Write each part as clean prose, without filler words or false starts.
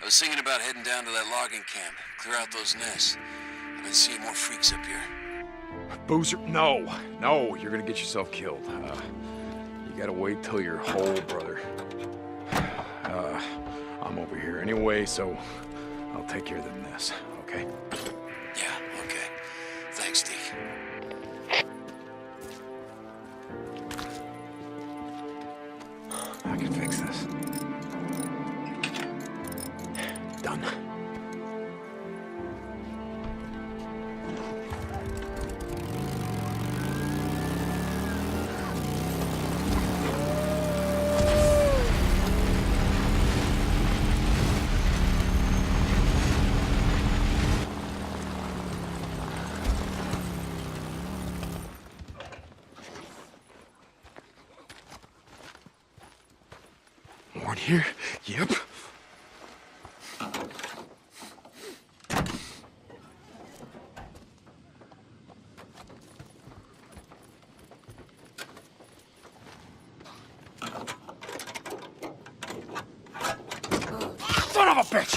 I was thinking about heading down to that logging camp, clear out those nests. I've been seeing more freaks up here. Boozer, no, you're gonna get yourself killed. You gotta wait till you're whole, brother. I'm over here anyway, so I'll take care of the mess, okay? Yeah, okay. Thanks, Deke. I can fix this. Done. Warren here? Yep. Son of a bitch!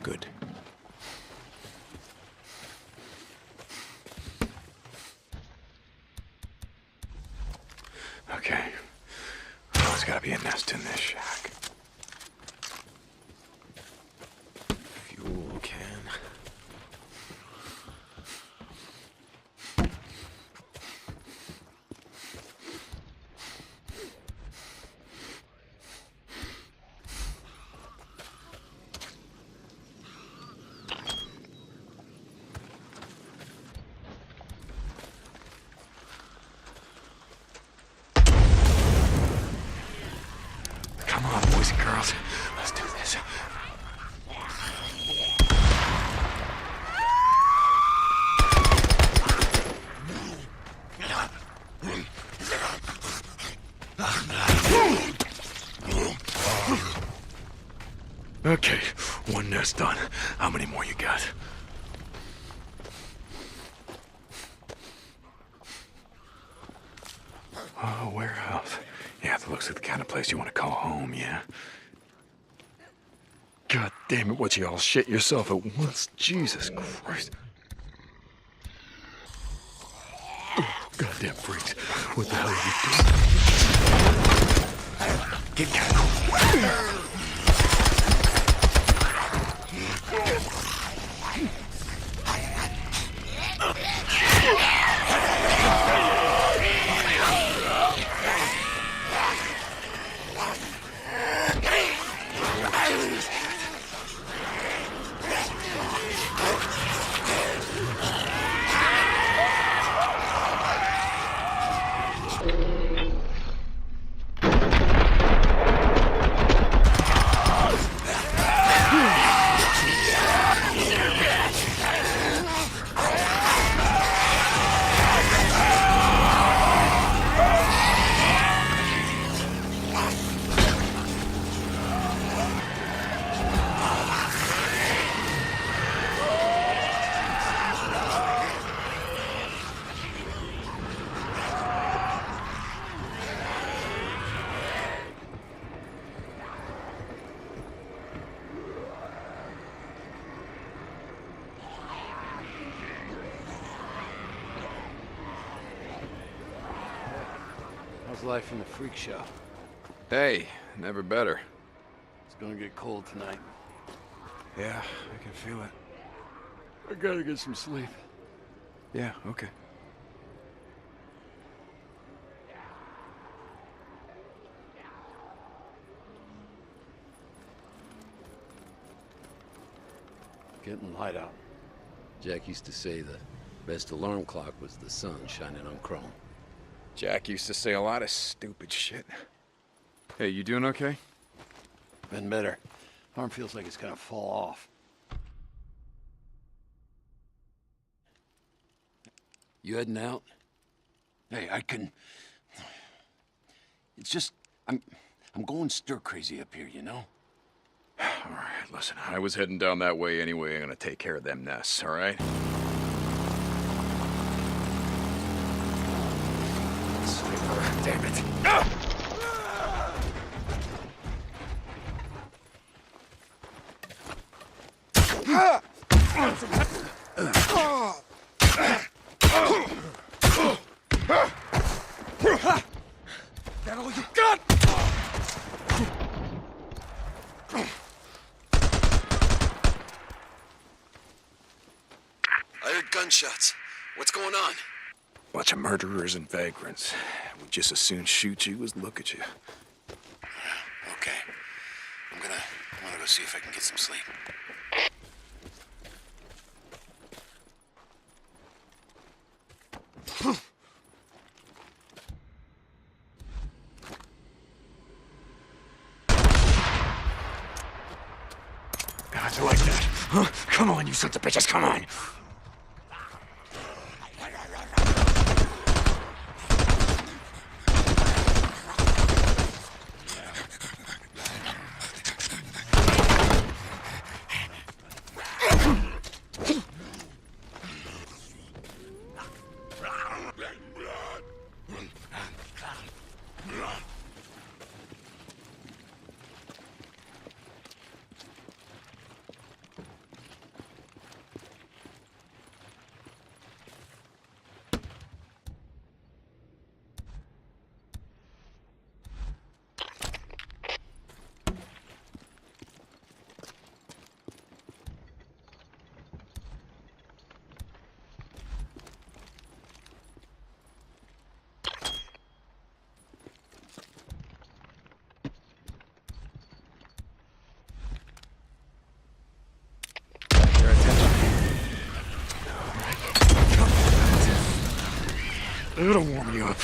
Good. Okay. Well, there's gotta be a nest in this shack. Fuel can. Come on, boys and girls. Let's do this. Okay, one nest done. How many more you got? Oh, warehouse. Yeah, that looks like the kind of place you want to call home, yeah? God damn it, what you all shit yourself at once? Jesus Christ. Oh, goddamn freaks. What the hell are you doing? Get down. How's life in the freak show? Hey, never better. It's gonna get cold tonight. Yeah, I can feel it. I gotta get some sleep. Yeah, okay. getting light out. Jack used to say the best alarm clock was the sun shining on chrome. Jack used to say a lot of stupid shit. Hey, you doing okay? Been better. Arm feels like it's gonna fall off. You heading out? Hey, I can... It's just... I'm going stir crazy up here, you know? All right, listen, I was heading down that way anyway. I'm gonna take care of them nests, all right? Sniper, damn it. That all you got? I heard gunshots. What's going on? Bunch of murderers and vagrants. Would just as soon shoot you as look at you. Okay. I'm gonna go see if I can get some sleep. How'd you like that? Huh? Come on, you sons of bitches, come on! It'll warm you up.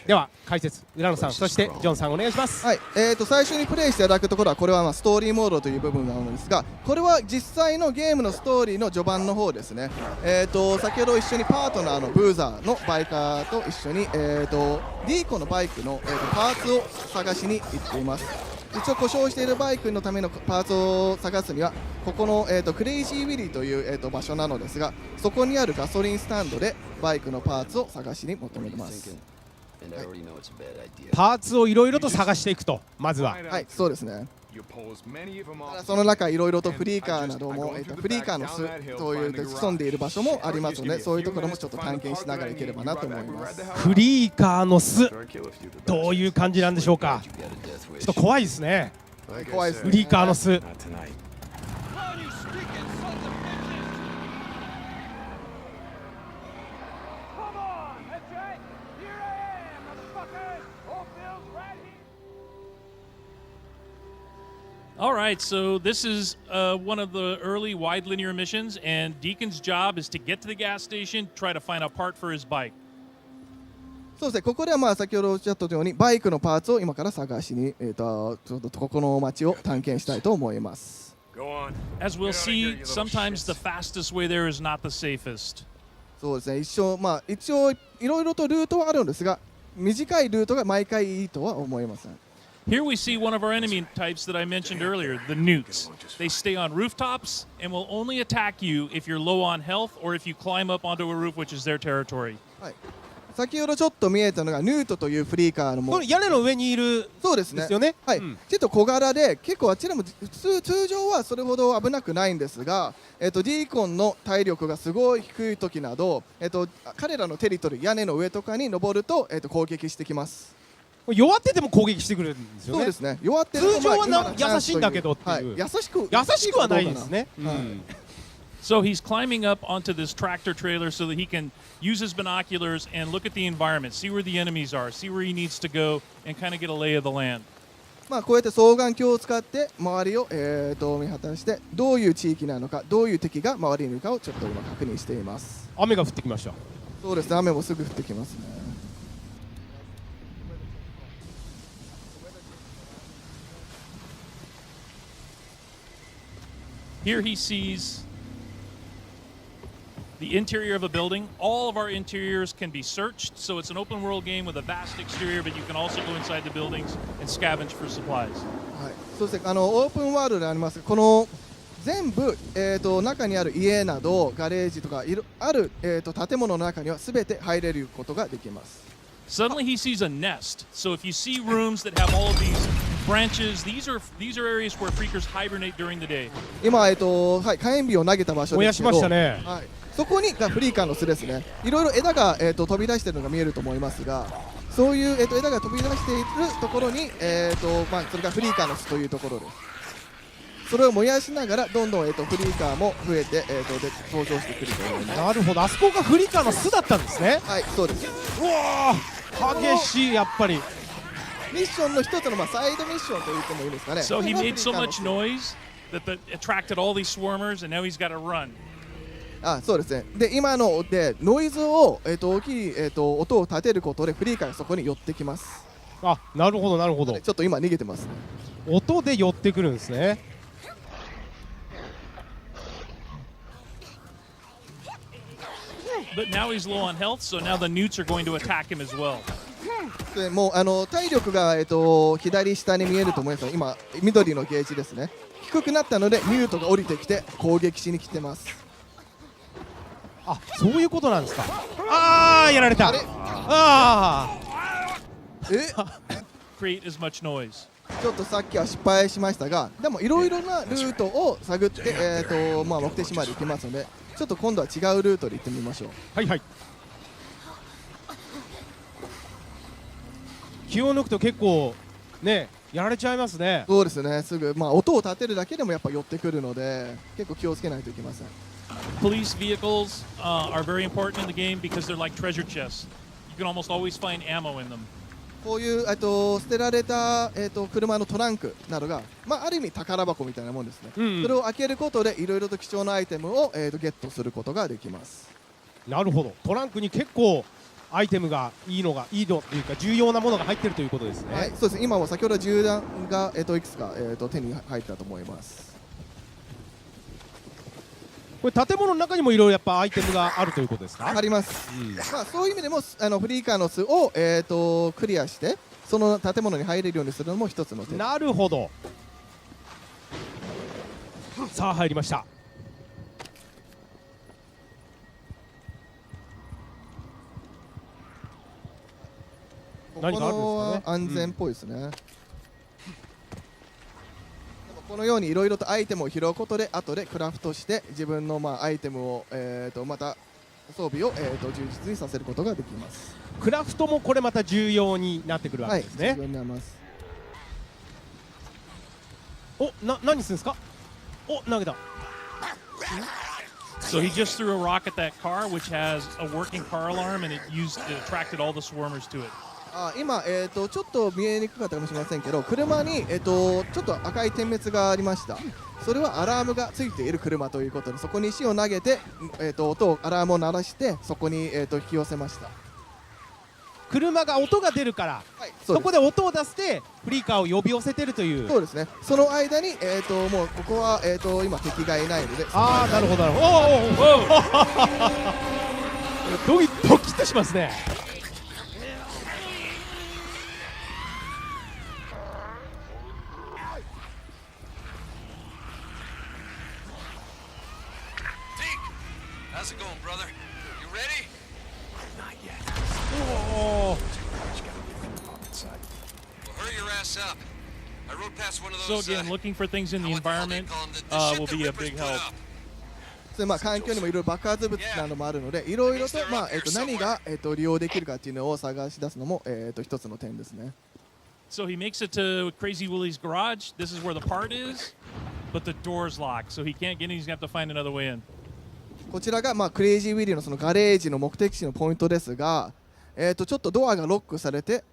では解説浦野さん、そしてジョンさんお願いします。はい、最初にプレイしていただくところはこれはストーリーモードという部分なのですが、これは実際のゲームのストーリーの序盤の方ですね。先ほど一緒にパートナーのブーザーのバイカーと一緒に、ディーコのバイクの、パーツを探しに行っています。一応故障しているバイクのためのパーツを探すにはここの、クレイジーウィリーという、場所なのですが、そこにあるガソリンスタンドでバイクのパーツを探しに求めます。パーツをいろいろと探していくと、まずは。はい、そうですね。ただその中いろいろとフリーカーなども、フリーカーの巣という潜んでいる場所もありますので、そういうところもちょっと探検しながらいければなと思います。フリーカーの巣、どういう感じなんでしょうか。ちょっと怖いですね。怖いですね。フリーカーの巣。All right, so this is one of the early wide linear missions, and Deacon's job is to get to the gas station, try to find a part for his bike. そうですね、ここでは先ほどおっしゃったようにバイクのパーツを今から探しに、ちょっとここの街を探検したいと思います。As we'll see, sometimes the fastest way there is not the safest. そうですね、一応いろいろとルートはあるんですが、短いルートが毎回いいとは思いません。Here we see one of our enemy types that I mentioned earlier, the newts. They stay on rooftops and will only attack you if you're low on health or if you climb up onto a roof, which is their territory. はい、先ほどちょっと見えたのがヌートというフリーカーのこれ屋根の上にいるそうですね。ですよね。はい、ちょっと小柄で結構あちらも通常はそれほど危なくないんですが、ディーコンの体力がすごい低い時など、彼らのテリトリー屋根の上とかに登ると、攻撃してきます。弱ってても攻撃してくるんですよね。そうですね。弱ってると通常は優しいんだけどっていう、はい、優しくはないですね。So he's climbing up onto this tractor trailer so that he can use his binoculars and look at the environment, see where the enemies are, see where he needs to go, and kind of get a lay of the land. こうやって双眼鏡を使って周りを、見渡してどういう地域なのか、どういう敵が周りにいるかをちょっと今確認しています。雨が降ってきました。そうですね、雨もすぐ降ってきますね。Here he sees the interior of a building. All of our interiors can be searched, so it's an open world game with a vast exterior, but you can also go inside the buildings and scavenge for supplies. はい、そうですね、オープンワールドであります。この全部、中にある家などガレージとかある、建物の中には全て入れることができます。Suddenly he sees a nest. So if you see rooms that have all of these branches, these are areas where freakers hibernate during the day. 今、はい、火炎火を投げた場所ですけど、燃やしましたね。はい、そこにがフリーカーの巣ですね。いろいろ枝が、飛び出しているのが見えると思いますが、そういう、枝が飛び出しているところに、それがフリーカーの巣というところです。それを燃やしながらどんどん、フリーカーも増えて、登場してくると思います。なるほど、あそこがフリーカーの巣だったんですね。はい、そうです。うわー、激しい、やっぱり。ミッションの一つの、サイドミッションと言ってもいいですかね。So he made so much noise that attracted all these swarmers, and now he's got to run. そうですね。で、今のでノイズを、大きい、音を立てることでフリーカーがそこに寄ってきます。あ、なるほどなるほど。ちょっと今逃げてますね。音で寄ってくるんですね。But now he's low on health, so now the newts are going to attack him as well. でもう体力が、左下に見えると思いますが、今緑のゲージですね。低くなったのでニュートが降りてきて攻撃しに来てます。あ、そういうことなんですか。ああ、やられた。ああ。Create as much noise. ちょっとさっきは失敗しましたが、でもいろいろなルートを探って、目的地まで行きますので、ちょっと今度は違うルートで行ってみましょう。はいはい。気を抜くと結構ね、やられちゃいますね。そうですね、すぐ、音を立てるだけでもやっぱ寄ってくるので、結構気をつけないといけません。Police vehicles are very important in the game because they're like treasure chests. You can almost always find ammo in them. こういう捨てられた、車のトランクなどが、ある意味宝箱みたいなもんですね。それを開けることでいろいろと貴重なアイテムを、ゲットすることができます。なるほど。トランクに結構アイテムがいいのっていうか重要なものが入ってるということですね。はい、そうです。今も先ほど銃弾が、いくつか、手に入ったと思います。これ建物の中にもいろいろやっぱアイテムがあるということですか。あります。そういう意味でもフリーカーの巣を、クリアしてその建物に入れるようにするのも一つの手。なるほど。さあ入りました。ここのは安全っぽいですね。このようにいろいろとアイテムを拾うことで後でクラフトして自分のアイテムを、また装備を、充実にさせることができます。クラフトもこれまた重要になってくるわけですね。はい、重要になります。何するんですか。投げた。So he just threw a rock at that car, which has a working car alarm, and it attracted all the swarmers to it. 今、ちょっと見えにくかったかもしれませんけど、車に、ちょっと赤い点滅がありました。それはアラームがついている車ということで、そこに石を投げて、アラームを鳴らしてそこに、引き寄せました。車が音が出るから、はい、そこで音を出してフリーカーを呼び寄せてるという。そうですね。その間に、もうここは、今敵がいないので。ああ、なるほどなるほど。ドキッとしますね。How's it going, brother? You ready? Not yet. おお。Just gotta get them on inside. Well, hurry your ass up. I rode past one of So those. again, looking for things in the what the hell they environment call 'em? The shit will the be a Rippers big put help. up. それ環境にもいろいろ爆発物などもあるので、いろいろと、何が、利用できるかっていうのを探し出すのも、一つの点ですね。So he makes it to Crazy Willie's garage. This is where the part is, but the door's locked, so he can't get in. He's gonna have to find another way in. こちらが、クレイジーウィリーのそのガレージの目的地のポイントですが、ちょっとドアがロックされて、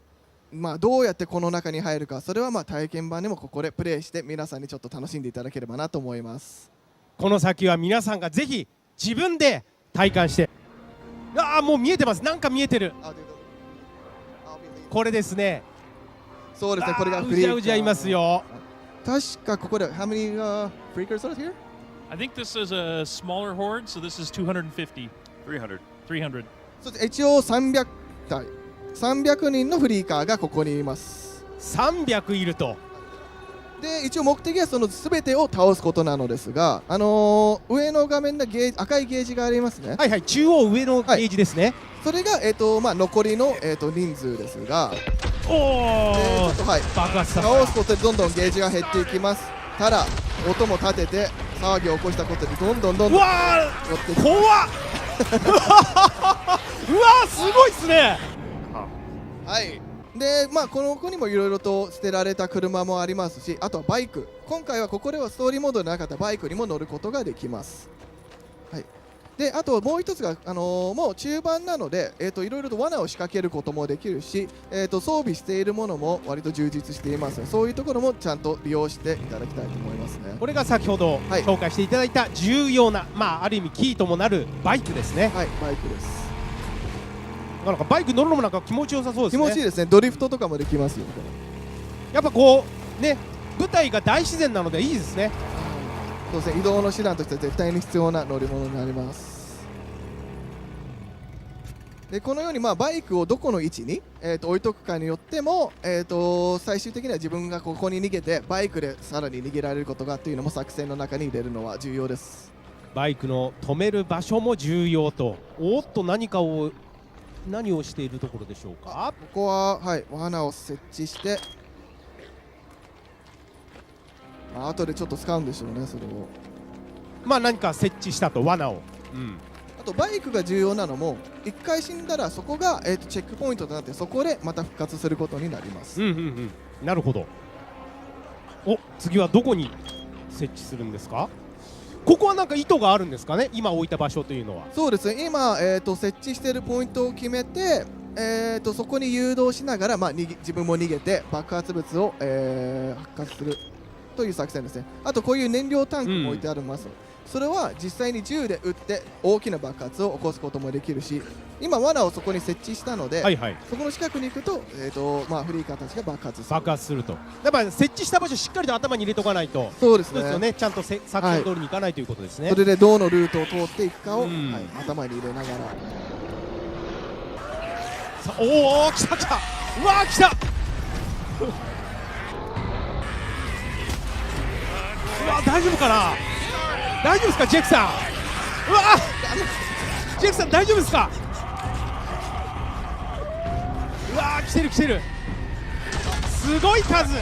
どうやってこの中に入るか、それは体験版でもここでプレイして皆さんにちょっと楽しんでいただければなと思います。この先は皆さんがぜひ自分で体感して。もう見えてます。なんか見えてる。これですね。そうですね。これがフリーカー。うじゃうじゃいますよ。確かここで How many freakers are here? I think this is a smaller horde, so this is 250. 300. 300. そして一応300体、300人のフリーカーがここにいます。300いると。で一応目的はその全てを倒すことなのですが、上の画面で赤いゲージがありますね。はいはい、中央上のゲージですね。それが、残りの、人数ですが、おお、ちょっと爆発させた。倒すことでどんどんゲージが減っていきます。ただ音も立てて騒ぎを起こしたことでどんどんうわ寄っていきます。怖っうわすごいっすね。はい。でこの子にもいろいろと捨てられた車もありますし、あとはバイク、今回はここではストーリーモードでなかったバイクにも乗ることができます。はい。であともう一つが、もう中盤なので、いろいろと罠を仕掛けることもできるし、装備しているものも割と充実していますので、そういうところもちゃんと利用していただきたいと思いますね。これが先ほど紹介していただいた重要な、ある意味キーともなるバイクですね。はい、バイクです。なんかバイク乗るのもなんか気持ちよさそうですね。気持ちいいですね。ドリフトとかもできますよ。やっぱこうね、舞台が大自然なのでいいですね。そうですね。移動の手段として絶対に必要な乗り物になります。でこのようにバイクをどこの位置に、置いとくかによっても、最終的には自分がここに逃げてバイクでさらに逃げられることがというのも作戦の中に入れるのは重要です。バイクの止める場所も重要と。おっと何をしているところでしょうか。ここは、罠を設置して、後でちょっと使うんでしょうね、それを。何か設置したと、罠を。あとバイクが重要なのも、1回死んだらそこが、チェックポイントとなって、そこでまた復活することになります。なるほど。次はどこに設置するんですか。ここはなんか意図があるんですかね、今置いた場所というのは。そうですね、今、設置しているポイントを決めて、そこに誘導しながら、自分も逃げて爆発物を、発火するという作戦ですね。あとこういう燃料タンクも置いてあります、それは実際に銃で撃って大きな爆発を起こすこともできるし、今罠をそこに設置したので、そこの近くに行くと、フリーカーたちが爆発すると。やっぱり設置した場所しっかりと頭に入れとかないと。そうですね、ちゃんと作戦通りにいかないということですね。それでどのルートを通っていくかを、頭に入れながら。おお、来た来た、うわー来たうわ、大丈夫かな、大丈夫ですかジェクさん。うわジェクさん大丈夫ですか。うわー来てる来てる、すごい数。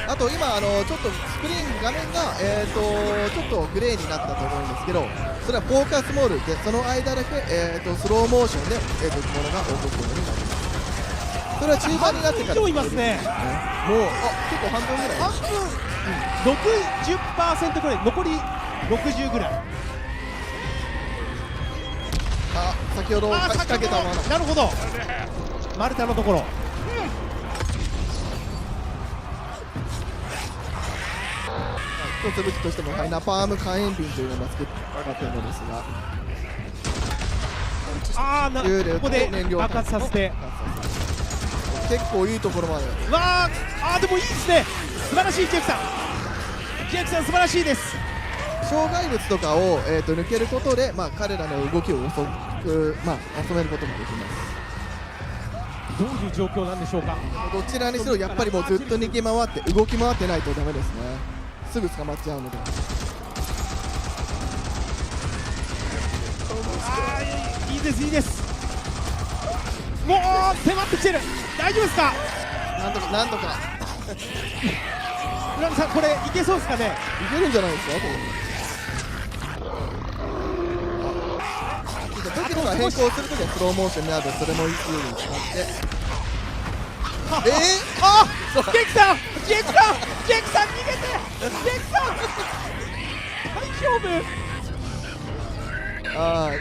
あと今ちょっとスクリーン画面がちょっとグレーになったと思うんですけど、それはフォーカスモードでその間だけスローモーションで物が起こるようになります。それは中盤になってから以上いますね。もう結構半分ぐらい。半分 60% ぐらい、残り60ぐらい。先ほど仕掛けたもの。なるほど。丸太のところ。一つ武器としても、はい、ナパーム火炎瓶というのが使っているのですが、ここで爆発させて、結構いいところまで。でもいいですね。素晴らしいジェフさん。ジェフさん素晴らしいです。障害物とかを、抜けることで、彼らの動きを遅く、収めることもできます。どういう状況なんでしょうか。どちらにしろやっぱりもうずっと逃げ回って動き回ってないとダメですね。すぐ捕まっちゃうので。いいですいいです。もう迫ってきてる。大丈夫ですか。なんとか村野さん、これいけそうですかね。いけるんじゃないですか。武器とか変更するときはスローモーションになるので、それもいいように使って。ジェキさん逃げて。ジェキさん大丈夫。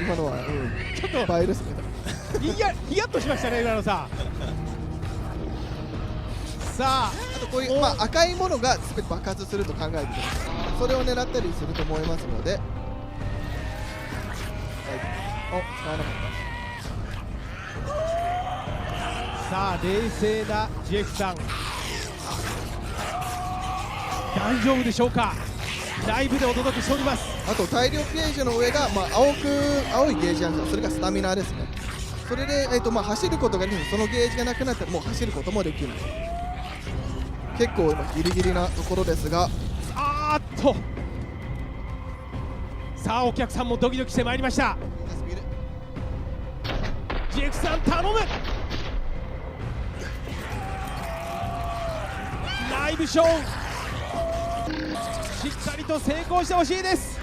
今のはちょっと倍ですね。ヒヤッとしましたね、浦野さん。さあ、あとこういう赤いものがすべて爆発すると考えてください。それを狙ったりすると思いますので。使わなかった。さあ、冷静なジェフさん、大丈夫でしょうか。ライブでお届けしております。あと大量ゲージの上が、青いゲージなんですが、それがスタミナですね。それで、走ることができる。そのゲージがなくなったらもう走ることもできない。結構ギリギリなところですが、さあお客さんもドキドキしてまいりました。ジェフさん頼む。ライブショーしっかりと成功してほしいです。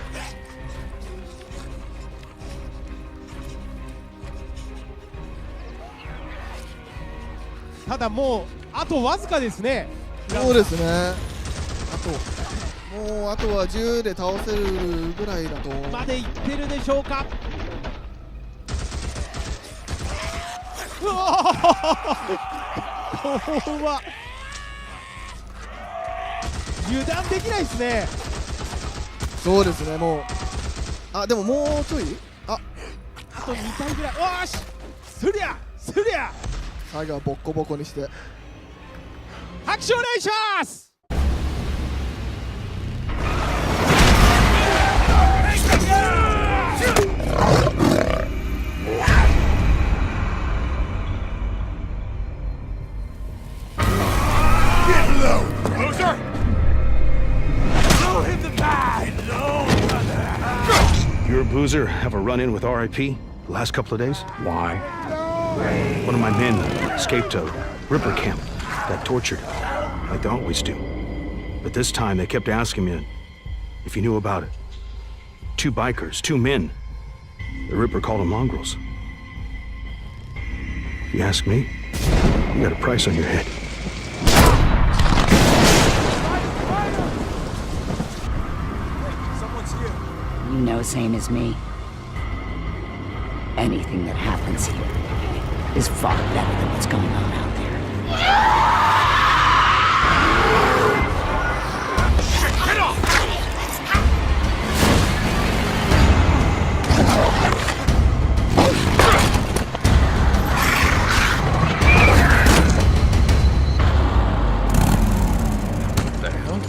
ただもうあとわずかですね。そうですね。あとは銃で倒せるぐらいだとまでいってるでしょうか。これは油断できないですね。そうですね。もうでももうちょいあと2体ぐらい。よし、すりゃ最後はボッコボコにして拍手お願いします。You or Boozer have a run-in with RIP the last couple of days? Why? One of my men escaped a Ripper camp, got tortured, like they always do. But this time they kept asking me if you knew about it. 2 bikers, 2 men. The Ripper called them mongrels. If you ask me, you got a price on your head. You know same as me. Anything that happens here is far better than what's going on out there. Get off! What the hell?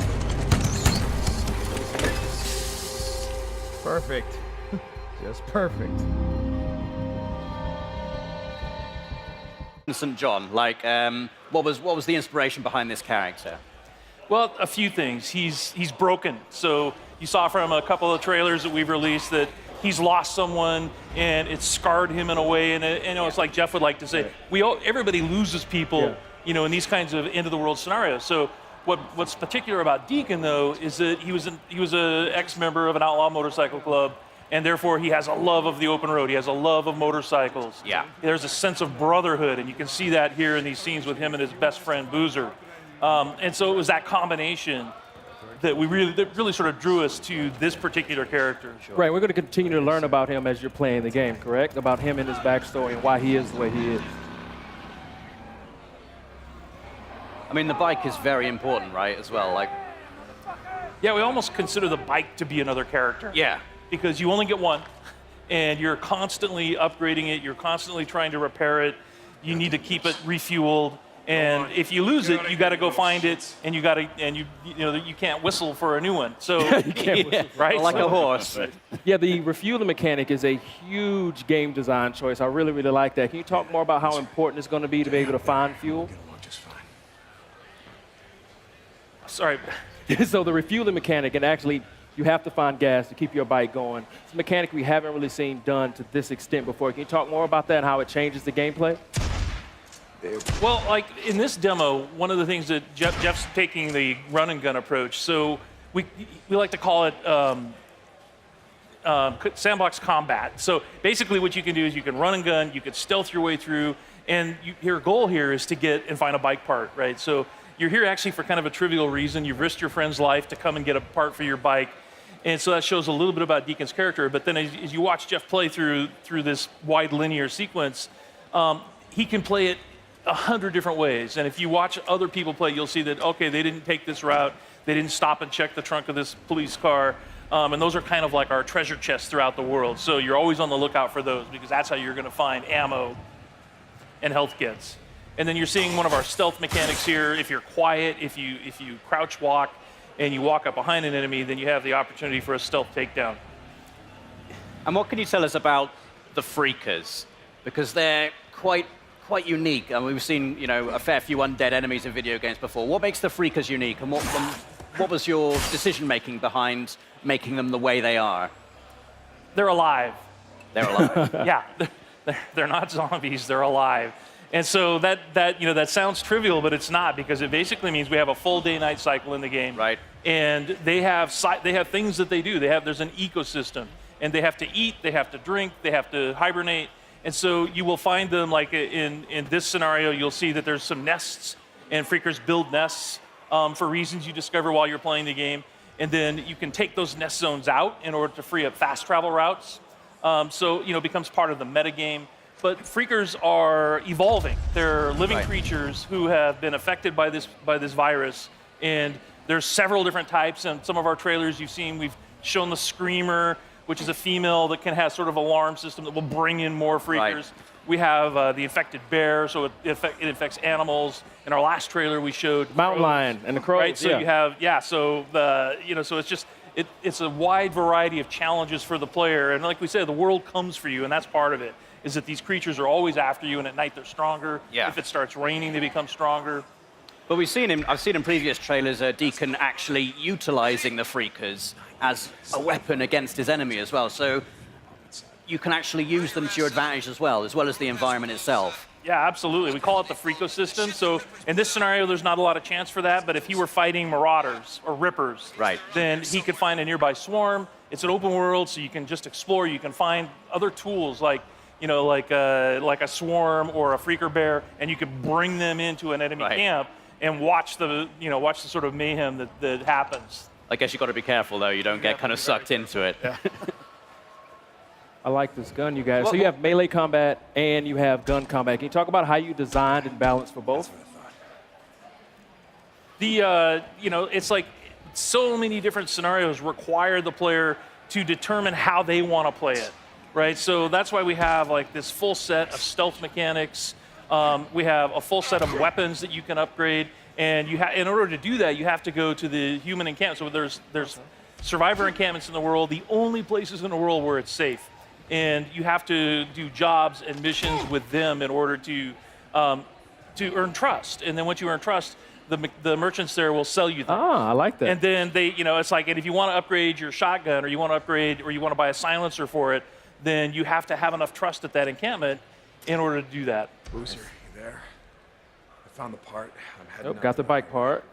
Perfect. Just perfect. St. John, what was the inspiration behind this character? Well, a few things. He's broken. So you saw from a couple of trailers that we've released that he's lost someone and it's scarred him in a way. And it's like Jeff would like to say, everybody loses people, in these kinds of end of the world scenarios. So what's particular about Deacon though is that he was an ex-member of an outlaw motorcycle club. And therefore, he has a love of the open road. He has a love of motorcycles. Yeah. There's a sense of brotherhood, and you can see that here in these scenes with him and his best friend, Boozer. And so it was that combination that really sort of drew us to this particular character. Right, we're going to continue to learn about him as you're playing the game, correct? About him and his backstory and why he is the way he is. I mean, the bike is very important, right, as well? Like, yeah, we almost consider the bike to be another character. yeah. Because you only get one, and you're constantly upgrading it. You're constantly trying to repair it. You need to keep it refueled. And if you lose it, you got to go find it, and you can't whistle for a new one. So You can't whistle. right, Like a horse. Yeah, the refueling mechanic is a huge game design choice. I really, really like that. Can you talk more about how important it's going to be to be able to find fuel? Sorry. So the refueling mechanic, and actually you have to find gas to keep your bike going. It's a mechanic we haven't really seen done to this extent before. Can you talk more about that and how it changes the gameplay? Well, like in this demo, one of the things that Jeff's taking the run and gun approach. So we like to call it sandbox combat. So basically what you can do is you can run and gun, you can stealth your way through, and your goal here is to get and find a bike part, right? So you're here actually for kind of a trivial reason. You've risked your friend's life to come and get a part for your bike. And so that shows a little bit about Deacon's character. But then as you watch Jeff play through this wide linear sequence, he can play it 100 different ways. And if you watch other people play, you'll see that, okay, they didn't take this route. They didn't stop and check the trunk of this police car. And those are kind of like our treasure chests throughout the world. So you're always on the lookout for those because that's how you're going to find ammo and health kits. And then you're seeing one of our stealth mechanics here. If you're quiet, if you crouch walk and you walk up behind an enemy, then you have the opportunity for a stealth takedown. And what can you tell us about the Freakers? Because they're quite unique. I mean, we've seen, a fair few undead enemies in video games before. What makes the Freakers unique, and what was your decision-making behind making them the way they are? They're alive. They're alive. Yeah, they're not zombies. They're alive. And so that sounds trivial, but it's not, because it basically means we have a full day-night cycle in the game. Right. And they have things that they do. There's an ecosystem, and they have to eat, they have to drink, they have to hibernate. And so you will find them, like in this scenario, you'll see that there's some nests, and Freakers build nests for reasons you discover while you're playing the game. And then you can take those nest zones out in order to free up fast travel routes. So it becomes part of the metagame. But Freakers are evolving. They're living creatures who have been affected by this virus. And there's several different types. And some of our trailers you've seen, we've shown the Screamer, which is a female that can have sort of alarm system that will bring in more Freakers. Right. We have the infected bear, so it infects animals. In our last trailer, we showed mountain lion and the crows. Right, so you have so it's just it's a wide variety of challenges for the player. And like we said, the world comes for you, and that's part of it. Is that these creatures are always after you, and at night they're stronger. Yeah. If it starts raining, they become stronger. But I've seen in previous trailers Deacon actually utilizing the Freakers as a weapon against his enemy as well. So you can actually use them to your advantage as well as the environment itself. Yeah, absolutely. We call it the Freakosystem. So in this scenario, there's not a lot of chance for that, but if he were fighting Marauders or Rippers, then he could find a nearby swarm. It's an open world, so you can just explore. You can find other tools like a swarm or a Freaker bear, and you can bring them into an enemy camp and watch the sort of mayhem that happens. I guess you've got to be careful, though. You don't get kind of sucked into it. Yeah. I like this gun, you guys. So you have melee combat and you have gun combat. Can you talk about how you designed and balanced for both? It's like so many different scenarios require the player to determine how they want to play it, right? So that's why we have like this full set of stealth mechanics. We have a full set of weapons that you can upgrade. And in order to do that, you have to go to the human encampment. So there's survivor encampments in the world, the only places in the world where it's safe. And you have to do jobs and missions with them in order to earn trust. And then once you earn trust, the merchants there will sell you things. Ah, I like that. And then it's like, and if you want to upgrade your shotgun, or you want to buy a silencer for it, then you have to have enough trust at that encampment in order to do that. Boozer, you there? I found the part. I'm heading Got the bike part.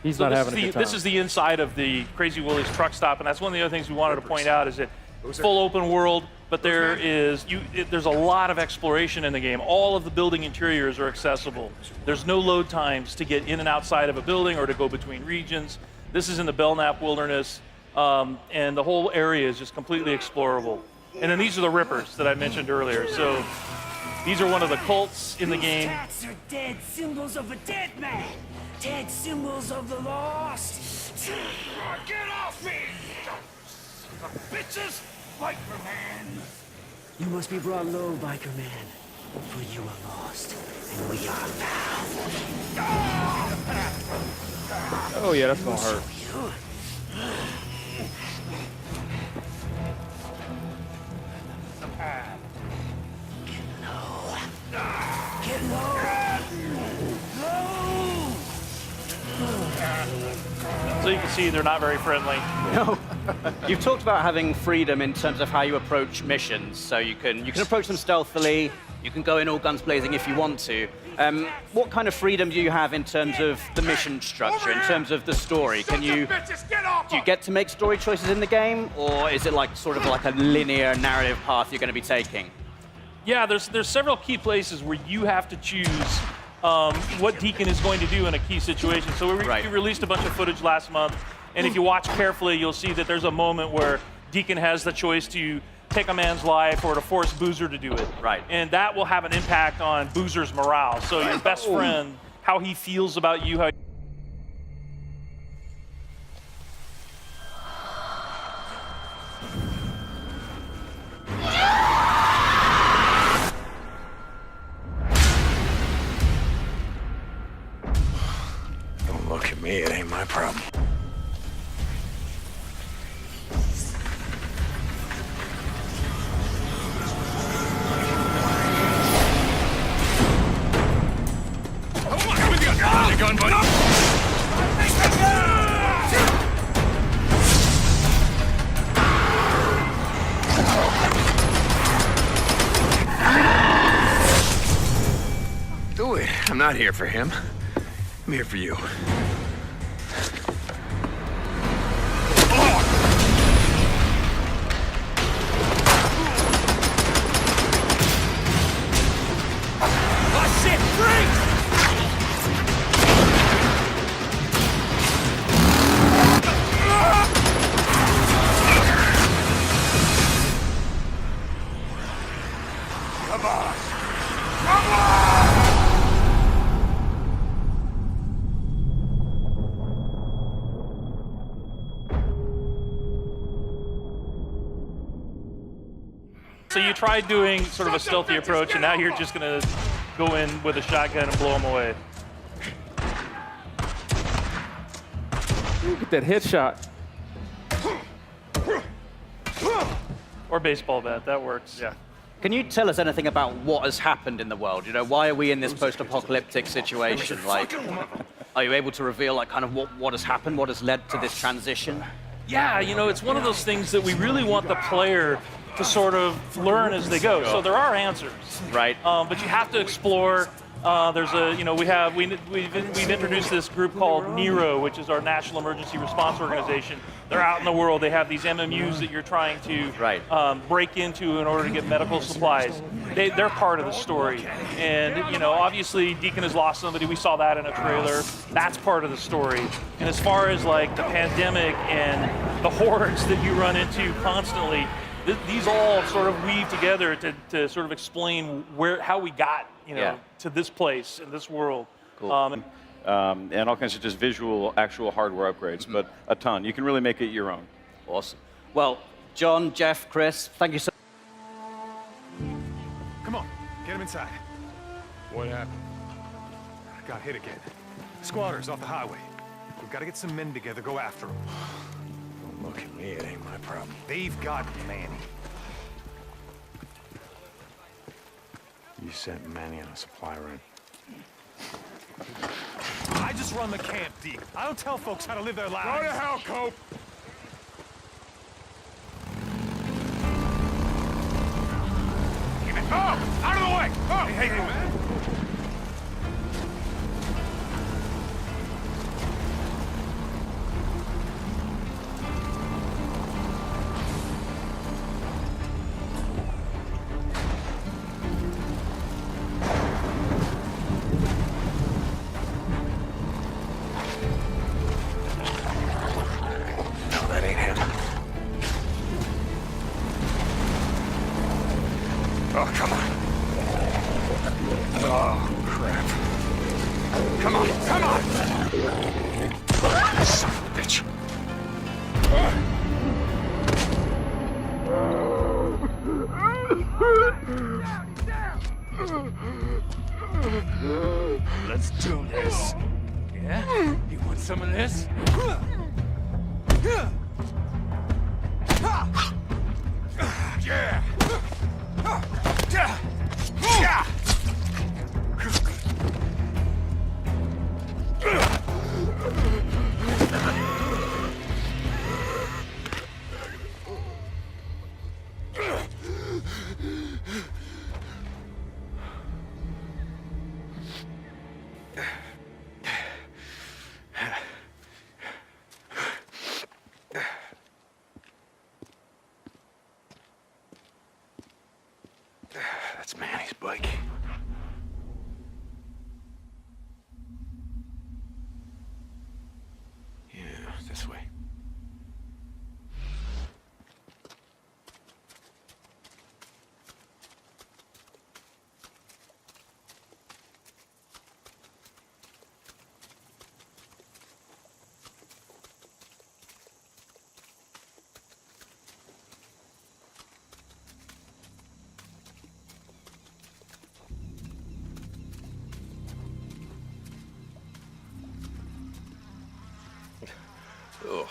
He's not having a good time. This is the inside of the Crazy Willie's truck stop, and that's one of the other things we wanted to point out is that it's full open world, but there's a lot of exploration in the game. All of the building interiors are accessible. There's no load times to get in and outside of a building or to go between regions. This is in the Belknap Wilderness, and the whole area is just completely explorable. And then these are the Rippers that I mentioned earlier. So these are one of the cults in the game. Tats are dead symbols of a dead man. Dead symbols of the lost. Get off me! Bitches! Biker Man! You must be brought low, Biker Man. For you are lost, and we are found. Oh yeah, that's gonna hurt. Get low! So you can see they're not very friendly. No. You've talked about having freedom in terms of how you approach missions. So you can approach them stealthily. You can go in all guns blazing if you want to. What kind of freedom do you have in terms of the mission structure, in terms of the story? Do you get to make story choices in the game, or is it like sort of like a linear narrative path you're going to be taking? Yeah, there's several key places where you have to choose what Deacon is going to do in a key situation. So we released a bunch of footage last month, and if you watch carefully, you'll see that there's a moment where Deacon has the choice to take a man's life or to force Boozer to do it. Right. And that will have an impact on Boozer's morale. So your best friend, how he feels about you, how Don't look at me, it ain't my problem. Gun, buddy. Do it. I'm not here for him. I'm here for you. Oh shit, freeze! So you tried doing sort of a stealthy approach, and now you're just going to go in with a shotgun and blow them away. Look at that headshot. Or baseball bat, that works. Yeah. Can you tell us anything about what has happened in the world? You know, why are we in this post-apocalyptic situation? Like, are you able to reveal like kind of what has happened, what has led to this transition? Yeah, you know, it's one of those things that we really want the player to sort of learn as they go. So there are answers, right? But you have to explore. There's a, you know, we've introduced this group called NERO, which is our National Emergency Response Organization. They're out in the world. They have these MMUs that you're trying to break into in order to get medical supplies. They're part of the story. And, you know, obviously Deacon has lost somebody. We saw that in a trailer. That's part of the story. And as far as like the pandemic and the hordes that you run into constantly, these all sort of weave together to sort of explain how we got, you know, to this place in this world. Cool. And all kinds of just visual, actual hardware upgrades, but a ton. You can really make it your own. Awesome. Well, John, Jeff, Chris, thank you so much. Come on, get him inside. What happened? Got hit again. Squatters off the highway. We've got to get some men together, go after them. Don't look at me, it ain't my problem. They've got Manny. You sent Manny on a supply run. I just run the camp, Deke. I don't tell folks how to live their lives. Go to hell, Cope! Oh! Out of the way! Oh! Hey, man. Oh, come on. Oh, crap. Come on, come on! Son of a bitch. Let's do this. Yeah? You want some of this? Yeah! That's Manny's bike. Yeah, this way. Ugh.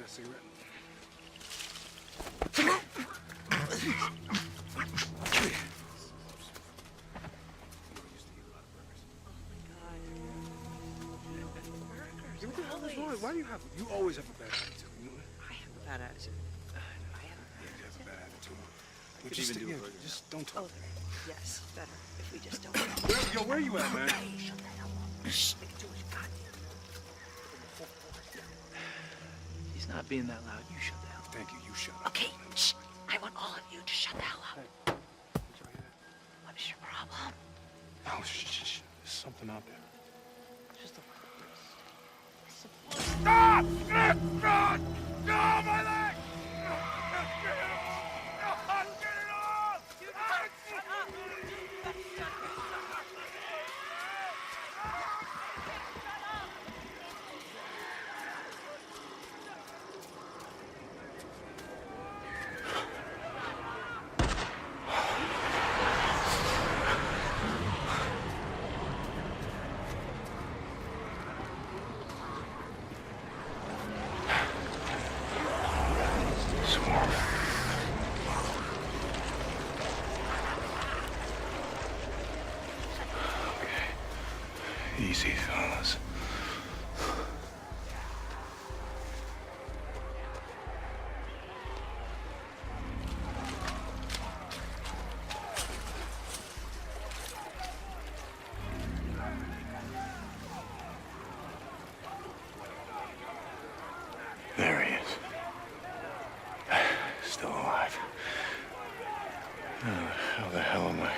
Cigarette. Why do you have? You always have a bad attitude. I have a bad attitude. You have a bad attitude. Just don't talk. Oh, yes, better if we just don't. Yo, where you at, man? Shut the hell up. Shh. He's not being that loud. You shut the hell up. Thank you. You shut up. Okay. Shh. I want all of you to shut the hell up. What is your problem? Oh, shh. There's something out there. Just a Stop! God! No, my leg! Easy, fellas. There he is. Still alive. How the hell am I?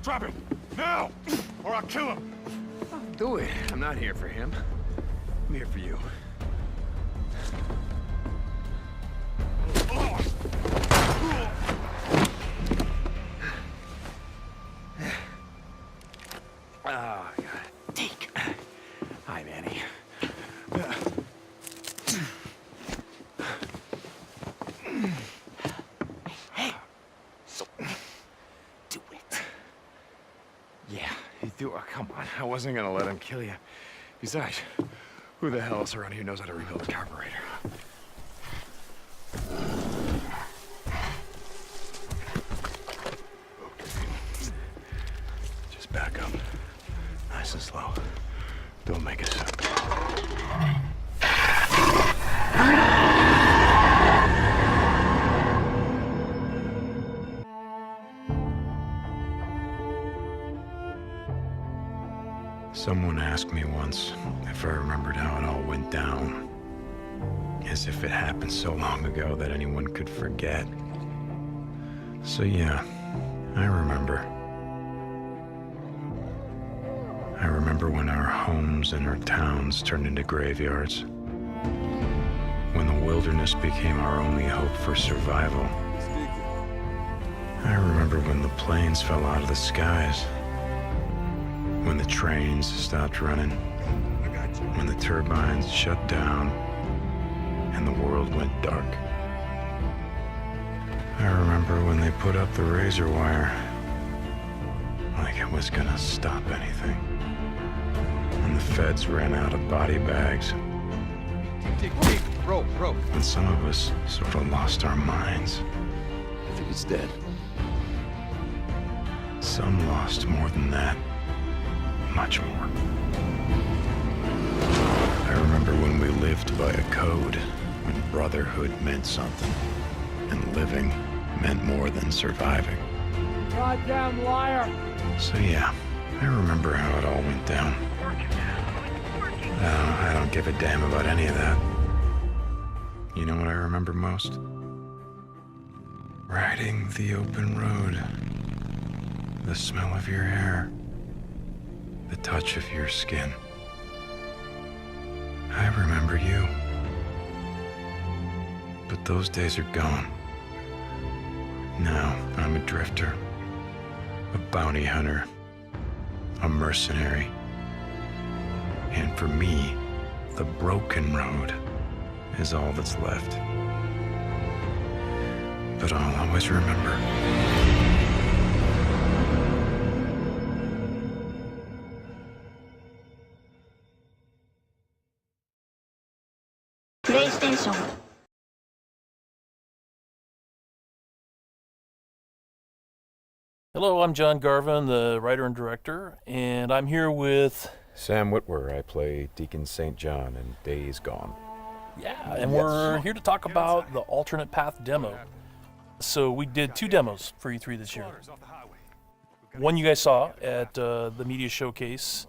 Drop him! Now! Or I'll kill him! Do it. I'm not here for him. I'm here for you. I wasn't gonna let him kill you. Besides, who the hell else around here knows how to rebuild a carburetor? Just back up. Nice and slow. Don't make a sound. Someone asked me once if I remembered how it all went down, as if it happened so long ago that anyone could forget. So yeah, I remember. I remember when our homes and our towns turned into graveyards, when the wilderness became our only hope for survival. I remember when the planes fell out of the skies, when the trains stopped running, when the turbines shut down, and the world went dark. I remember when they put up the razor wire, like it was gonna stop anything. And the feds ran out of body bags. Rope. And some of us sort of lost our minds. I think it's dead. Some lost more than that. Much more. I remember when we lived by a code, when brotherhood meant something, and living meant more than surviving. Goddamn liar! So yeah, I remember how it all went down. I don't give a damn about any of that. You know what I remember most? Riding the open road. The smell of your hair. The touch of your skin. I remember you. But those days are gone. Now I'm a drifter, a bounty hunter, a mercenary. And for me, the broken road is all that's left. But I'll always remember. PlayStation. Hello, I'm John Garvin, the writer and director, and I'm here with Sam Witwer. I play Deacon St. John in Days Gone. Yeah, and we're here to talk about the alternate path demo. So we did 2 demos for E3 this year. One you guys saw at the media showcase,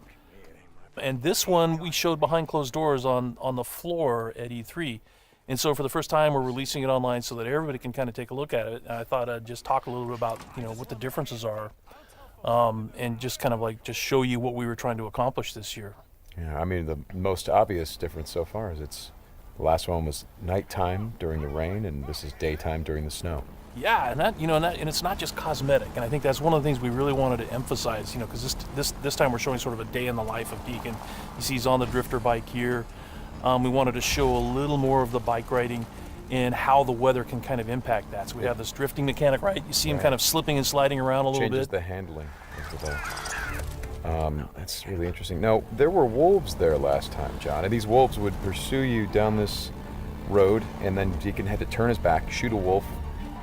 and this one we showed behind closed doors on the floor at E3. And so for the first time, we're releasing it online so that everybody can kind of take a look at it. And I thought I'd just talk a little bit about, what the differences are, and just kind of just show you what we were trying to accomplish this year. Yeah, I mean, the most obvious difference so far is the last one was nighttime during the rain, and this is daytime during the snow. Yeah, and and it's not just cosmetic, and I think that's one of the things we really wanted to emphasize, because this time we're showing sort of a day in the life of Deacon. You see he's on the drifter bike here. We wanted to show a little more of the bike riding and how the weather can kind of impact that. So we have this drifting mechanic, right? You see him kind of slipping and sliding around a little bit. Changes the handling of the bike. That's really interesting. Now, there were wolves there last time, John, and these wolves would pursue you down this road, and then Deacon had to turn his back, shoot a wolf,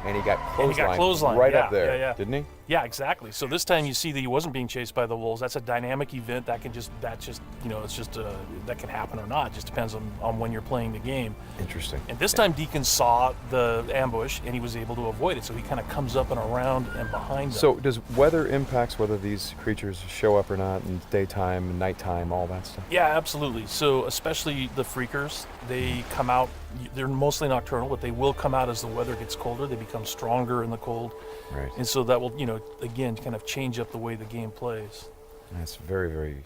and he got clotheslined right up there, didn't he? Yeah, exactly. So this time you see that he wasn't being chased by the wolves. That's a dynamic event that can that can happen or not. It just depends on when you're playing the game. Interesting. And this time Deacon saw the ambush and he was able to avoid it. So he kind of comes up and around and behind them. So does weather impacts whether these creatures show up or not in daytime, nighttime, all that stuff? Yeah, absolutely. So especially the freakers, they come out, they're mostly nocturnal, but they will come out as the weather gets colder. They become stronger in the cold. Right. And so that will, again, kind of change up the way the game plays. That's very, very,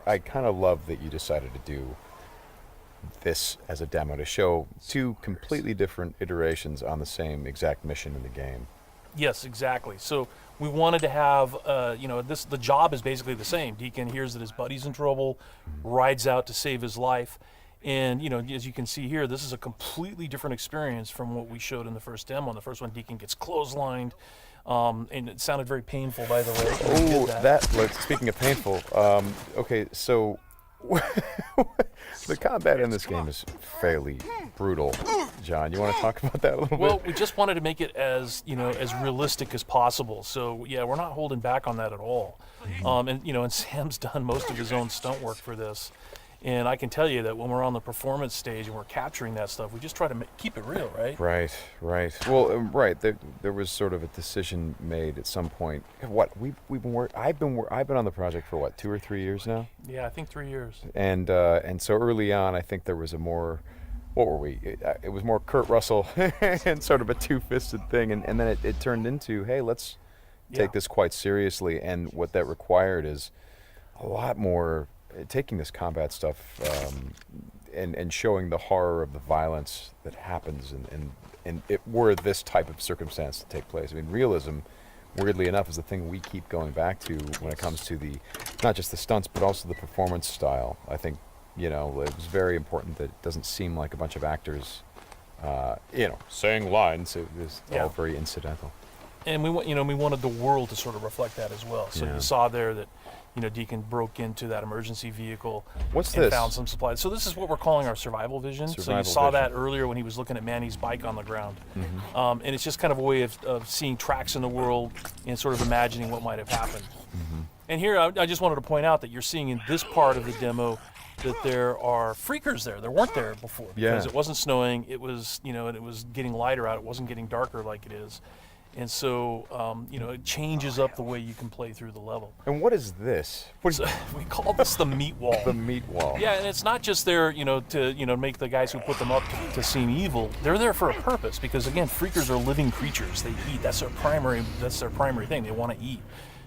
I kind of love that you decided to do this as a demo to show 2 completely different iterations on the same exact mission in the game. Yes, exactly. So we wanted to have, the job is basically the same. Deacon hears that his buddy's in trouble, rides out to save his life. And, as you can see here, this is a completely different experience from what we showed in the first demo. In the first one, Deacon gets clotheslined. And it sounded very painful, by the way. Oh, speaking of painful, okay, so the combat in this game is fairly brutal. John, you want to talk about that a little bit? Well, we just wanted to make it as as realistic as possible. So yeah, we're not holding back on that at all. And Sam's done most of his own stunt work for this. And I can tell you that when we're on the performance stage and we're capturing that stuff, we just try to keep it real, right? Right. Well, right. There was sort of a decision made at some point. I've been on the project for what, 2 or 3 years now? Yeah, I think 3 years. And so early on, I think there was a more, what were we? It was more Kurt Russell and sort of a two-fisted thing, and then it turned into, hey, let's take this quite seriously. And what that required is a lot more. Taking this combat stuff and showing the horror of the violence that happens and were this type of circumstance to take place. I mean, realism, weirdly enough, is the thing we keep going back to when it comes to not just the stunts, but also the performance style. I think, it was very important that it doesn't seem like a bunch of actors, saying lines. It was all very incidental. And we wanted the world to sort of reflect that as well. So you saw there that, Deacon broke into that emergency vehicle and found some supplies. So this is what we're calling our survival vision. So you saw that earlier when he was looking at Manny's bike on the ground. And it's just kind of a way of seeing tracks in the world and sort of imagining what might have happened. And here, I just wanted to point out that you're seeing in this part of the demo that there are freakers there. There weren't there before because it wasn't snowing. It was, and it was getting lighter out. It wasn't getting darker like it is. And so, it changes up the way you can play through the level. And what is this? We call this the meat wall. The meat wall. Yeah, and it's not just there, to make the guys who put them up to seem evil. They're there for a purpose because, again, freakers are living creatures. They eat. That's their primary thing. They want to eat.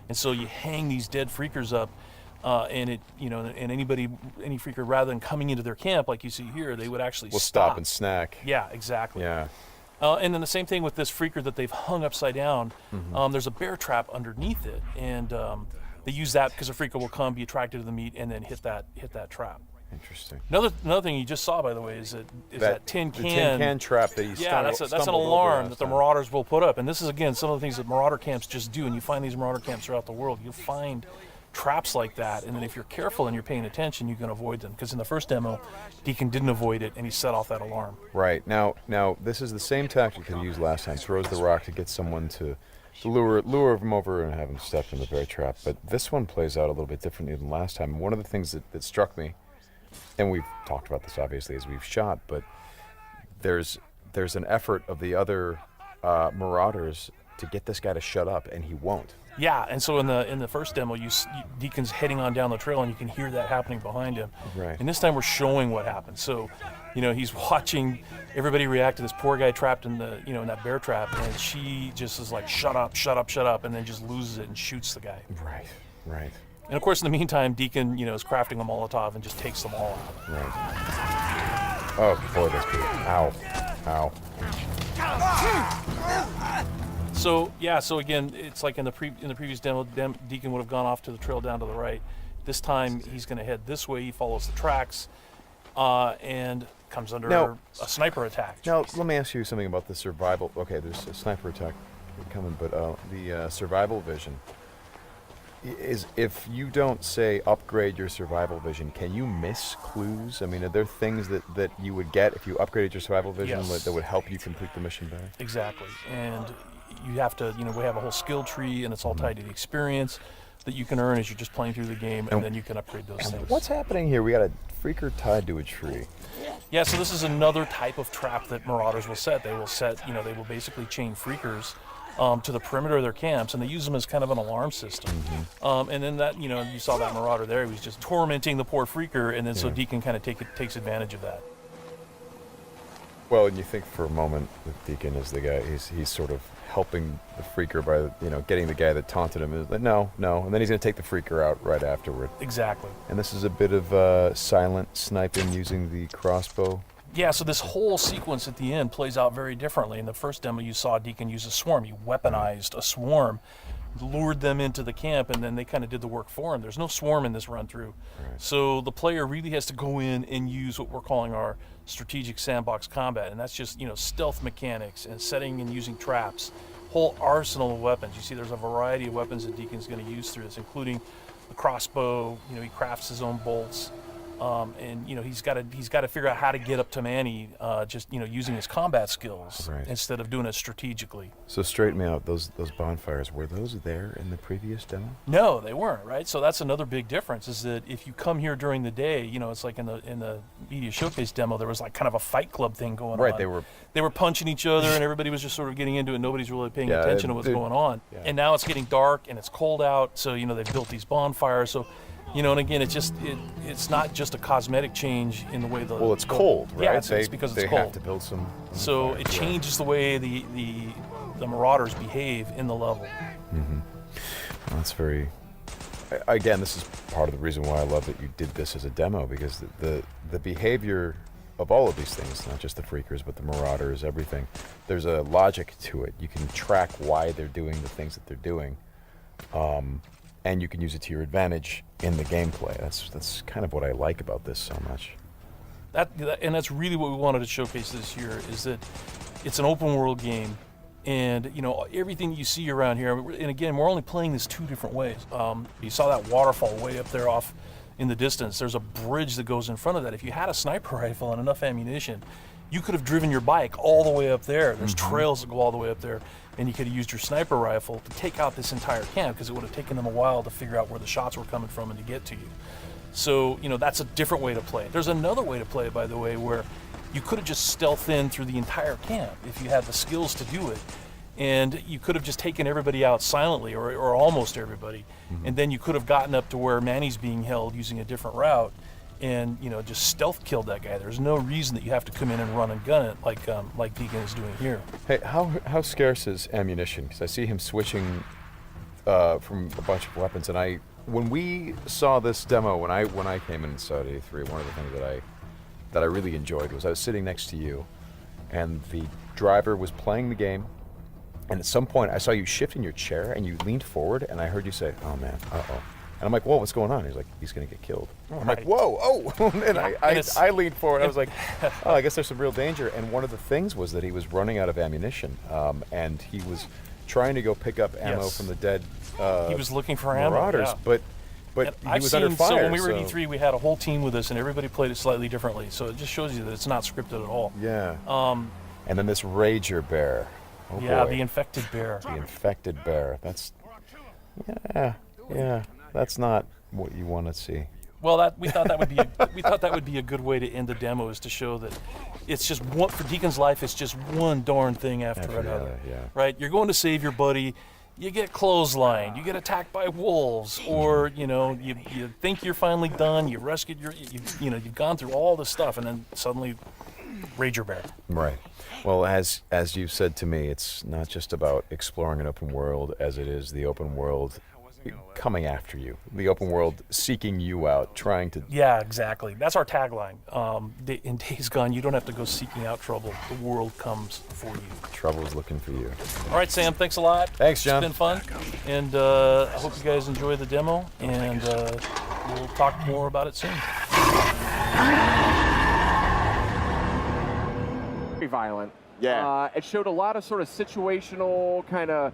And so you hang these dead freakers up, and any freaker, rather than coming into their camp like you see here, they would actually stop and snack. Yeah, exactly. Yeah. And then the same thing with this freaker that they've hung upside down. There's a bear trap underneath it, and they use that because a freaker will come, be attracted to the meat, and then hit that trap. Interesting. Another thing you just saw, by the way, is that tin can. The tin can trap that he that's an alarm that the Marauders will put up. And this is, again, some of the things that Marauder camps just do. And you find these Marauder camps throughout the world. You'll find traps like that, and then if you're careful and you're paying attention, you can avoid them. Because in the first demo, Deacon didn't avoid it, and he set off that alarm. Right. Now this is the same tactic that he used last time. Throws the rock to get someone to lure him over and have him step in the bear trap. But this one plays out a little bit differently than last time. One of the things that struck me, and we've talked about this obviously as we've shot, but there's an effort of the other Marauders to get this guy to shut up, and he won't. Yeah, and so in the first demo, Deacon's heading on down the trail, and you can hear that happening behind him. Right. And this time we're showing what happened. So, he's watching everybody react to this poor guy trapped in in that bear trap, and she just is like, shut up, shut up, shut up, and then just loses it and shoots the guy. Right. And of course, in the meantime, Deacon, is crafting a Molotov and just takes them all out. Right. Oh boy, that's good. Ow. So again, it's like in the previous demo, Deacon would have gone off to the trail down to the right. This time he's going to head this way. He follows the tracks, and comes under a sniper attack. Now let me ask you something about the survival. Okay, there's a sniper attack coming, but the survival vision is, if you don't say upgrade your survival vision, can you miss clues? I mean, are there things that you would get if you upgraded your survival vision that would help you complete the mission better? Exactly, and you have to, we have a whole skill tree, and it's all tied to the experience that you can earn as you're just playing through the game, and then you can upgrade those things. What's happening here? We got a freaker tied to a tree. Yeah, so this is another type of trap that Marauders will set. They will they will basically chain freakers to the perimeter of their camps, and they use them as kind of an alarm system. And then that, you saw that Marauder there. He was just tormenting the poor freaker, and then so Deacon kind of takes advantage of that. Well, and you think for a moment that Deacon is the guy, he's sort of helping the freaker by, getting the guy that taunted him. Like, no, and then he's going to take the freaker out right afterward. Exactly. And this is a bit of silent sniping using the crossbow. Yeah, so this whole sequence at the end plays out very differently. In the first demo, you saw Deacon use a swarm. He weaponized a swarm, lured them into the camp, and then they kind of did the work for him. There's no swarm in this run-through. Right. So the player really has to go in and use what we're calling our strategic sandbox combat, and that's just, stealth mechanics and setting and using traps whole arsenal of weapons. You see there's a variety of weapons that Deacon's going to use through this, including the crossbow. You know, he crafts his own bolts. And you know he's got to figure out how to get up to Manny, just using his combat skills instead of doing it strategically. So straighten me out. Those bonfires, were those there in the previous demo? No, they weren't. Right. So that's another big difference. Is that if you come here during the day, it's like in the media showcase demo, there was like kind of a fight club thing going on. Right. They were punching each other, and everybody was just sort of getting into it. Nobody's really paying attention to what's going on. Yeah. And now it's getting dark and it's cold out. So they've built these bonfires. So. And again, it's not just a cosmetic change in the way the... Well, it's cold, right? Yeah, it's because it's cold. They have to build some... So it changes the way the Marauders behave in the level. Mm-hmm. Well, that's very... Again, this is part of the reason why I love that you did this as a demo, because the behavior of all of these things, not just the Freakers, but the Marauders, everything, there's a logic to it. You can track why they're doing the things that they're doing. And you can use it to your advantage in the gameplay. That's kind of what I like about this so much. And that's really what we wanted to showcase this year, is that it's an open world game, and everything you see around here. And again, we're only playing this 2 different ways. You saw that waterfall way up there off in the distance. There's a bridge that goes in front of that. If you had a sniper rifle and enough ammunition, you could have driven your bike all the way up there. There's trails that go all the way up there, and you could have used your sniper rifle to take out this entire camp, because it would have taken them a while to figure out where the shots were coming from and to get to you. So, that's a different way to play it. There's another way to play it, by the way, where you could have just stealthed in through the entire camp if you had the skills to do it. And you could have just taken everybody out silently, or almost everybody, and then you could have gotten up to where Manny's being held using a different route, and just stealth killed that guy. There's no reason that you have to come in and run and gun it like Deacon is doing here. Hey, how scarce is ammunition? Because I see him switching from a bunch of weapons, and when we saw this demo, when I came in and saw it at E3, one of the things that I really enjoyed was I was sitting next to you, and the driver was playing the game, and at some point I saw you shift in your chair and you leaned forward, and I heard you say, "Oh man, uh-oh." And I'm like, "Whoa, what's going on?" He's like, "He's going to get killed." I'm like, "Whoa, oh!" And I leaned forward. I was like, "Oh, I guess there's some real danger." And one of the things was that he was running out of ammunition, and he was trying to go pick up ammo from the dead. He was looking for Marauders, ammo, but he was under fire. So when we were at E3, we had a whole team with us, and everybody played it slightly differently. So it just shows you that it's not scripted at all. Yeah. And then this Rager Bear. Oh yeah, boy. the infected bear. The infected bear. That's that's not what you want to see. Well, we thought that would be a good way to end the demo, is to show that it's just one for Deacon's life. It's just one darn thing after another. Yeah. Right? You're going to save your buddy. You get clotheslined. You get attacked by wolves, or you think you're finally done. You rescued you've gone through all this stuff, and then suddenly, Rager Bear. Right. Well, as you've said to me, it's not just about exploring an open world, as it is the open world coming after you, the open world seeking you out, trying to... Yeah, exactly. That's our tagline. In Days Gone, you don't have to go seeking out trouble. The world comes for you. Trouble's looking for you. All right, Sam, thanks a lot. Thanks, John. It's been fun. And I hope you guys enjoy the demo, and we'll talk more about it soon. Very violent. Yeah. It showed a lot of sort of situational kind of...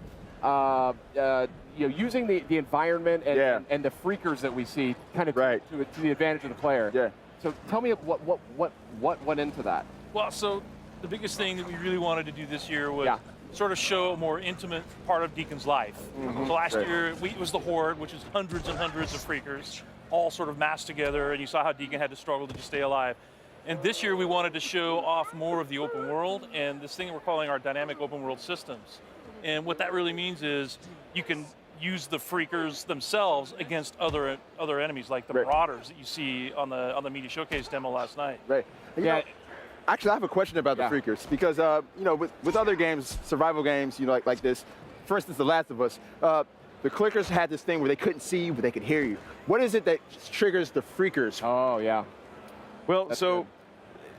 using the environment and the freakers that we see kind of to the advantage of the player. Yeah. So tell me what went into that. Well, so the biggest thing that we really wanted to do this year was sort of show a more intimate part of Deacon's life. So last year it was the Horde, which is hundreds and hundreds of freakers, all sort of massed together, and you saw how Deacon had to struggle to just stay alive. And this year we wanted to show off more of the open world and this thing we're calling our dynamic open world systems. And what that really means is you can use the freakers themselves against other enemies, like the Marauders that you see on the media showcase demo last night. Right. Actually, I have a question about the freakers, because with other games, survival games, like this, for instance, The Last of Us, the clickers had this thing where they couldn't see you, but they could hear you. What is it that triggers the freakers? Oh yeah. Well,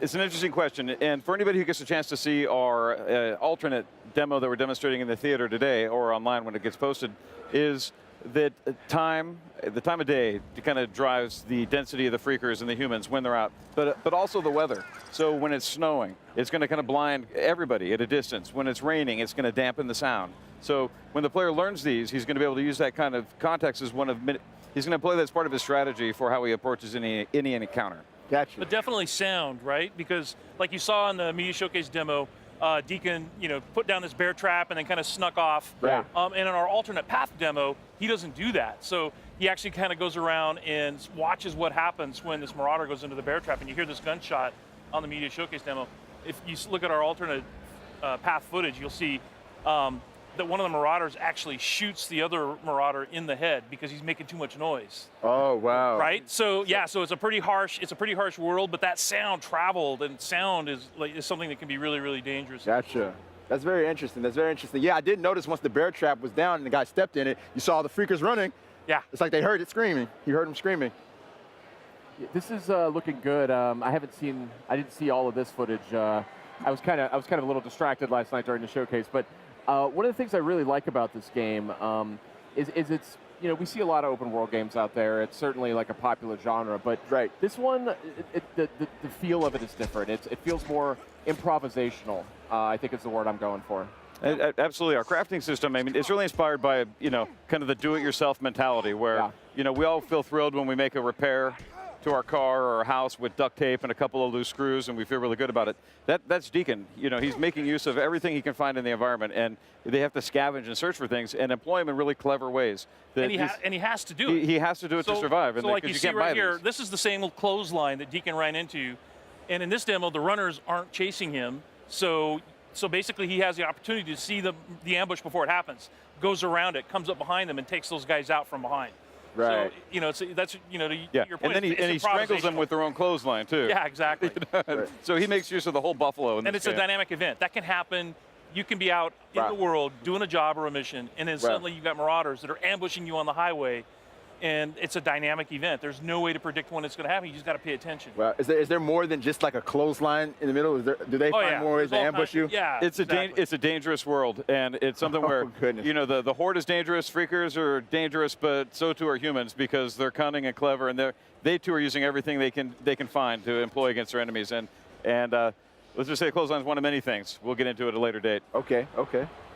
it's an interesting question, and for anybody who gets a chance to see our alternate demo that we're demonstrating in the theater today, or online when it gets posted, is that the time of day kind of drives the density of the freakers and the humans when they're out, but also the weather. So when it's snowing, it's going to kind of blind everybody at a distance. When it's raining, it's going to dampen the sound. So when the player learns these, he's going to be able to use that kind of context as one of he's going to play that as part of his strategy for how he approaches any encounter. Gotcha. But definitely sound, right? Because like you saw in the media showcase demo, Deacon, put down this bear trap and then kind of snuck off. Right. And in our alternate path demo, he doesn't do that. So he actually kind of goes around and watches what happens when this Marauder goes into the bear trap, and you hear this gunshot on the media showcase demo. If you look at our alternate path footage, you'll see that one of the Marauders actually shoots the other Marauder in the head because he's making too much noise. Oh, wow. Right? So yeah, so it's a pretty harsh world, but that sound traveled, and sound is something that can be really, really dangerous. Gotcha. That's very interesting. That's very interesting. Yeah, I did notice once the bear trap was down and the guy stepped in it, you saw the freakers running. Yeah. It's like they heard it screaming. You heard them screaming. This is looking good. I didn't see all of this footage. I was kind of a little distracted last night during the showcase, but one of the things I really like about this game is it's, we see a lot of open world games out there. It's certainly like a popular genre, but this one, the feel of it is different. It feels more improvisational, I think is the word I'm going for. Absolutely. Our crafting system, I mean, it's really inspired by, kind of the do-it-yourself mentality where, we all feel thrilled when we make a repair to our car or our house with duct tape and a couple of loose screws, and we feel really good about it. That's Deacon. He's making use of everything he can find in the environment, and they have to scavenge and search for things and employ them in really clever ways. And he has to do it. He has to do it to survive. So like you see right here, this is the same clothesline that Deacon ran into, and in this demo, the runners aren't chasing him, so basically he has the opportunity to see the ambush before it happens, goes around it, comes up behind them, and takes those guys out from behind. Right. So to your point. And then he strangles them with their own clothesline too. Yeah, exactly. So he makes use of the whole buffalo. And it's a dynamic event that can happen. You can be out in the world doing a job or a mission, and then suddenly you've got Marauders that are ambushing you on the highway, and it's a dynamic event. There's no way to predict when it's going to happen. You just got to pay attention. Wow. Is there more than just like a clothesline in the middle? Do they find more ways to ambush you? Yeah, it's a dangerous world, and it's something where the Horde is dangerous, Freakers are dangerous, but so too are humans because they're cunning and clever, and they too are using everything they can find to employ against their enemies. And let's just say clothesline is one of many things. We'll get into it at a later date. Okay.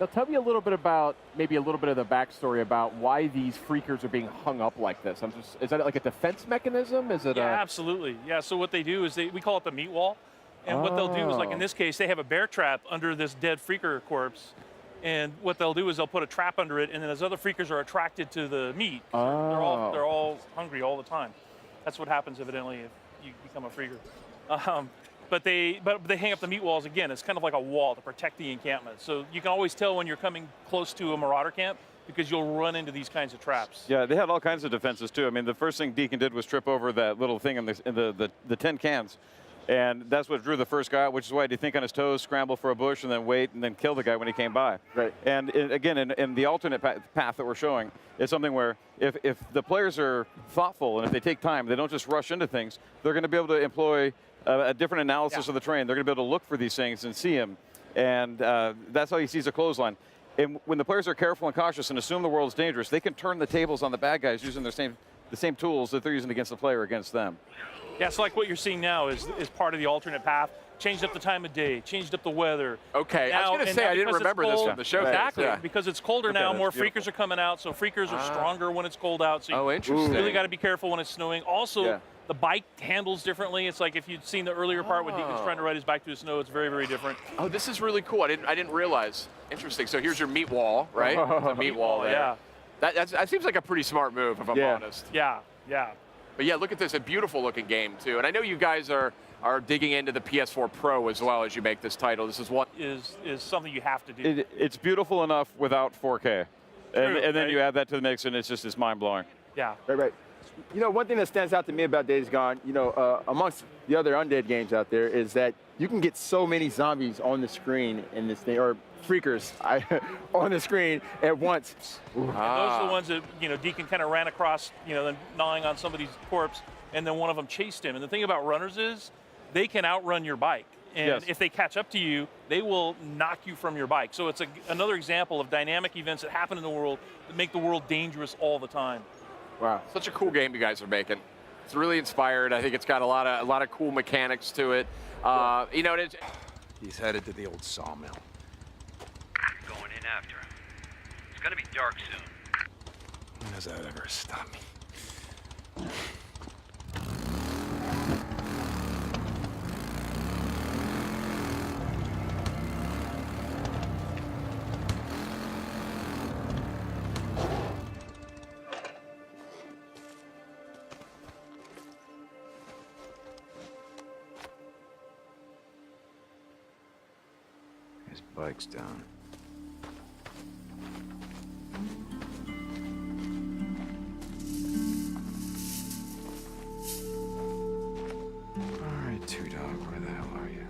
Now tell me a little bit about, maybe a little bit of the backstory about why these freakers are being hung up like this. Is that like a defense mechanism? Is it? Yeah, absolutely. Yeah, so what they do is we call it the meat wall. And what they'll do is, like in this case, they have a bear trap under this dead freaker corpse. And what they'll do is they'll put a trap under it, and then as other freakers are attracted to the meat, they're all hungry all the time. That's what happens evidently if you become a freaker. But they hang up the meat walls again. It's kind of like a wall to protect the encampment. So you can always tell when you're coming close to a Marauder camp because you'll run into these kinds of traps. Yeah, they had all kinds of defenses too. I mean, the first thing Deacon did was trip over that little thing in the tin cans. And that's what drew the first guy out, which is why he'd think on his toes, scramble for a bush, and then wait, and then kill the guy when he came by. Right. And again, in the alternate path that we're showing, it's something where if the players are thoughtful and if they take time, they don't just rush into things, they're going to be able to employ a different analysis of the terrain. They're going to be able to look for these things and see them. And that's how he sees a clothesline. And when the players are careful and cautious and assume the world's dangerous, they can turn the tables on the bad guys using the same tools that they're using against the player against them. Yeah, so like what you're seeing now is part of the alternate path. Changed up the time of day, changed up the weather. Okay, I was going to say, I didn't remember this from the show. Exactly, because it's colder now, more freakers are coming out, so freakers are stronger when it's cold out. So you really got to be careful when it's snowing. Also, the bike handles differently. It's like if you'd seen the earlier part when Deacon's trying to ride his bike through the snow, it's very, very different. Oh, this is really cool. I didn't realize. Interesting. So here's your meat wall, right? The meat wall there. Yeah. That seems like a pretty smart move, if I'm honest. Yeah. But yeah, look at this, a beautiful looking game too. And I know you guys are digging into the PS4 Pro as well as you make this title. This is what is something you have to do. It's beautiful enough without 4K. And then you add that to the mix and it's mind-blowing. Yeah. Right. One thing that stands out to me about Days Gone, amongst the other undead games out there is that you can get so many zombies on the screen in this thing, or freakers on the screen at once. And those are the ones that, Deacon kind of ran across, then gnawing on somebody's corpse, and then one of them chased him. And the thing about runners is they can outrun your bike. And if they catch up to you, they will knock you from your bike. So it's another example of dynamic events that happen in the world that make the world dangerous all the time. Wow, such a cool game you guys are making. It's really inspired. I think it's got a lot of cool mechanics to it. He's headed to the old sawmill. Going in after him. gonna be dark soon. When does that ever stop me? His bike's down. Alright, Two Dog, where the hell are you?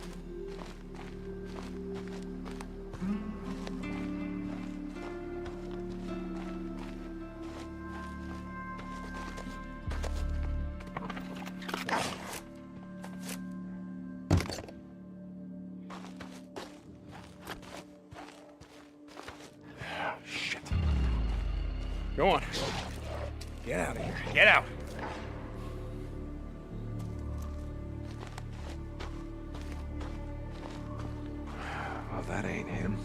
Go on. Get out of here. Get out. Well, that ain't him.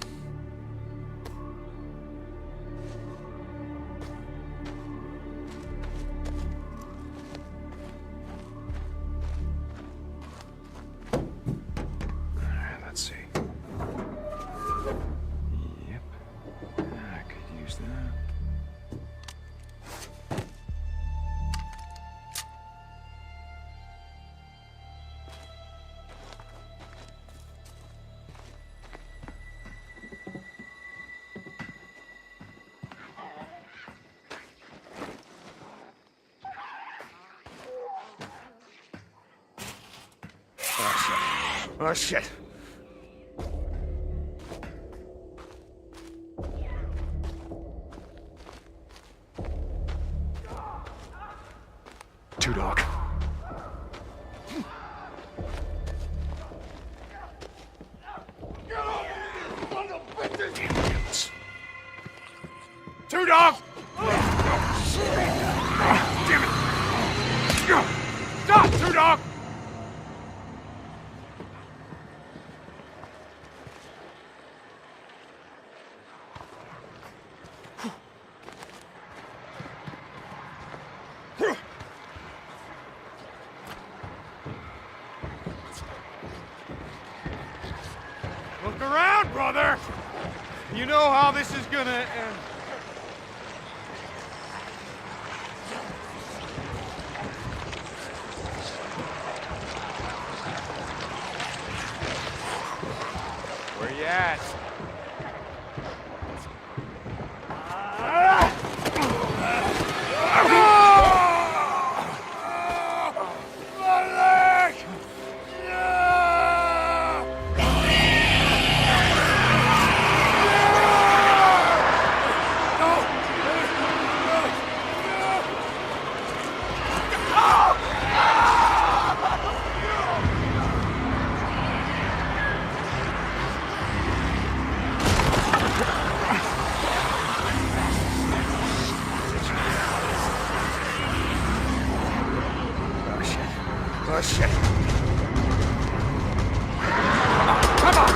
Alright, let's see. Yep. I could use that. Oh, shit. Two Dog. Two Dog! Damn it! Stop, Two Dog! Look around, brother! You know how this is gonna end. Where you at? Oh, shit. Come on!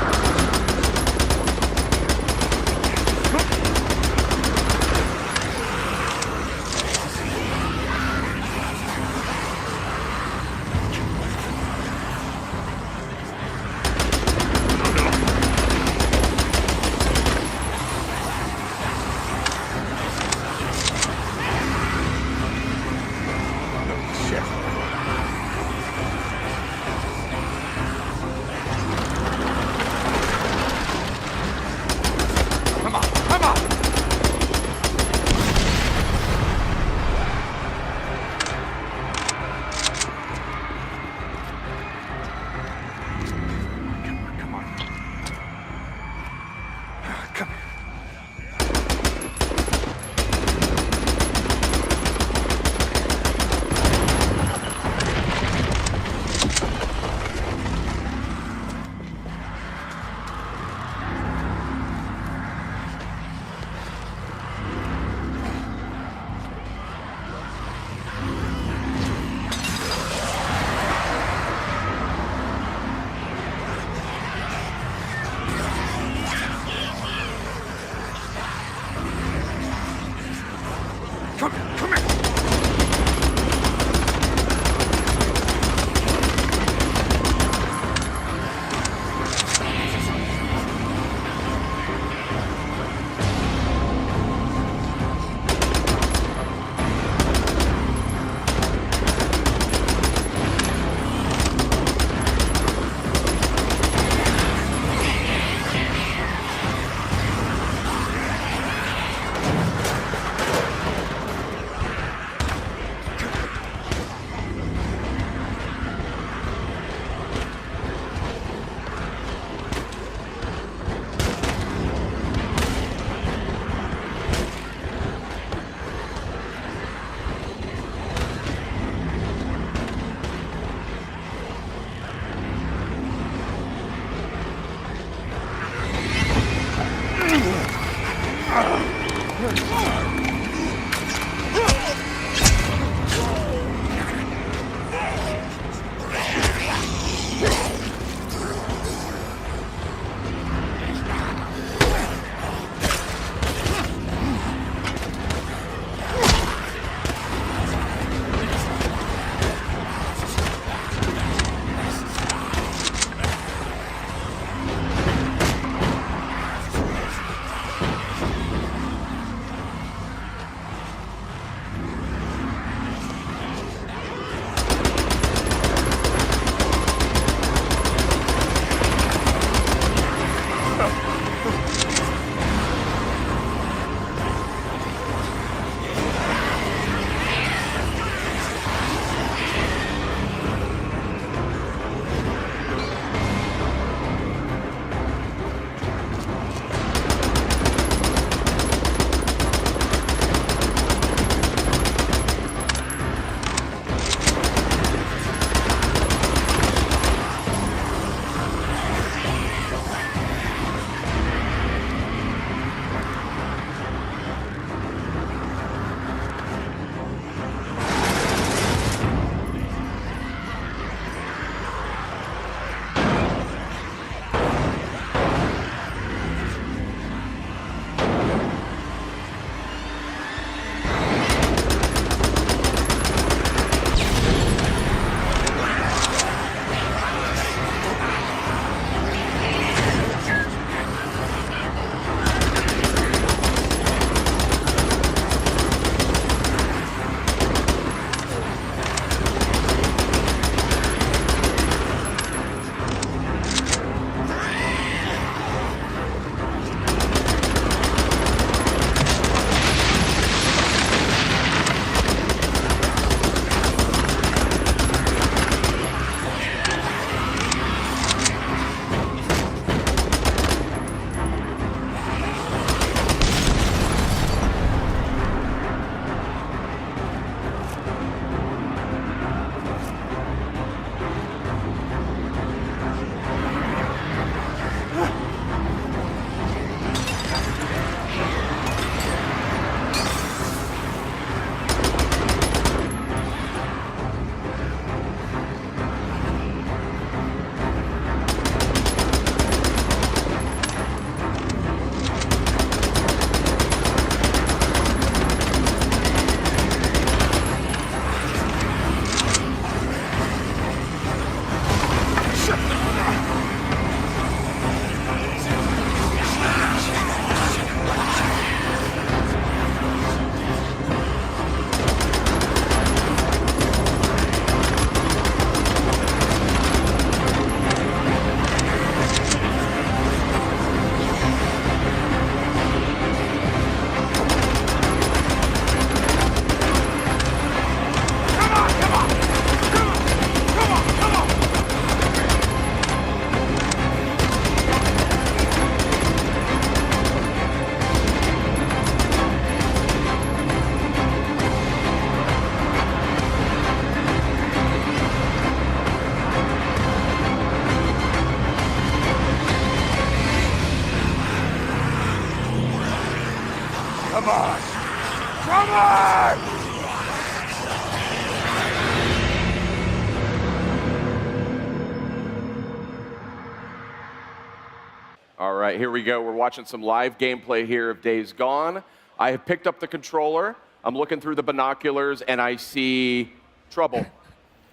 All right, here we go. We're watching some live gameplay here of Days Gone. I have picked up the controller. I'm looking through the binoculars, and I see trouble.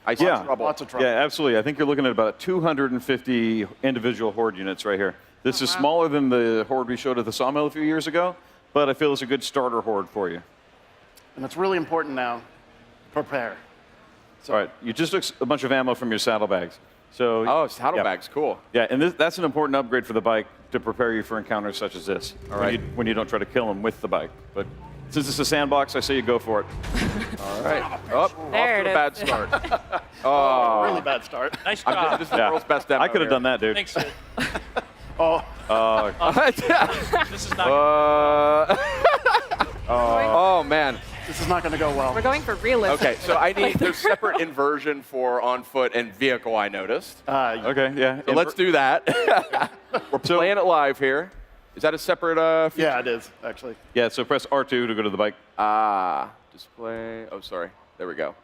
I see trouble. Lots of trouble. Yeah, absolutely. I think you're looking at about 250 individual Horde units right here. This is smaller than the Horde we showed at the Sawmill a few years ago, but I feel it's a good starter Horde for you. And it's really important now, prepare. So, all right, you just took a bunch of ammo from your saddlebags. So, saddlebags, cool. Yeah, and that's an important upgrade for the bike to prepare you for encounters such as this. All right. When you don't try to kill them with the bike. But since it's a sandbox, I say you go for it. All right. Off to a bad start. Really bad start. Nice job. This is the world's best demo. I could have done that, dude. Thanks, Sid. This is not. Oh man. This is not going to go well. We're going for realism. Okay, so there's separate inversion for on foot and vehicle, I noticed. Okay, yeah. So let's do that. We're playing it live here. Is that a separate feature? Yeah, it is, actually. Yeah, so press R2 to go to the bike. Display. Oh, sorry. There we go.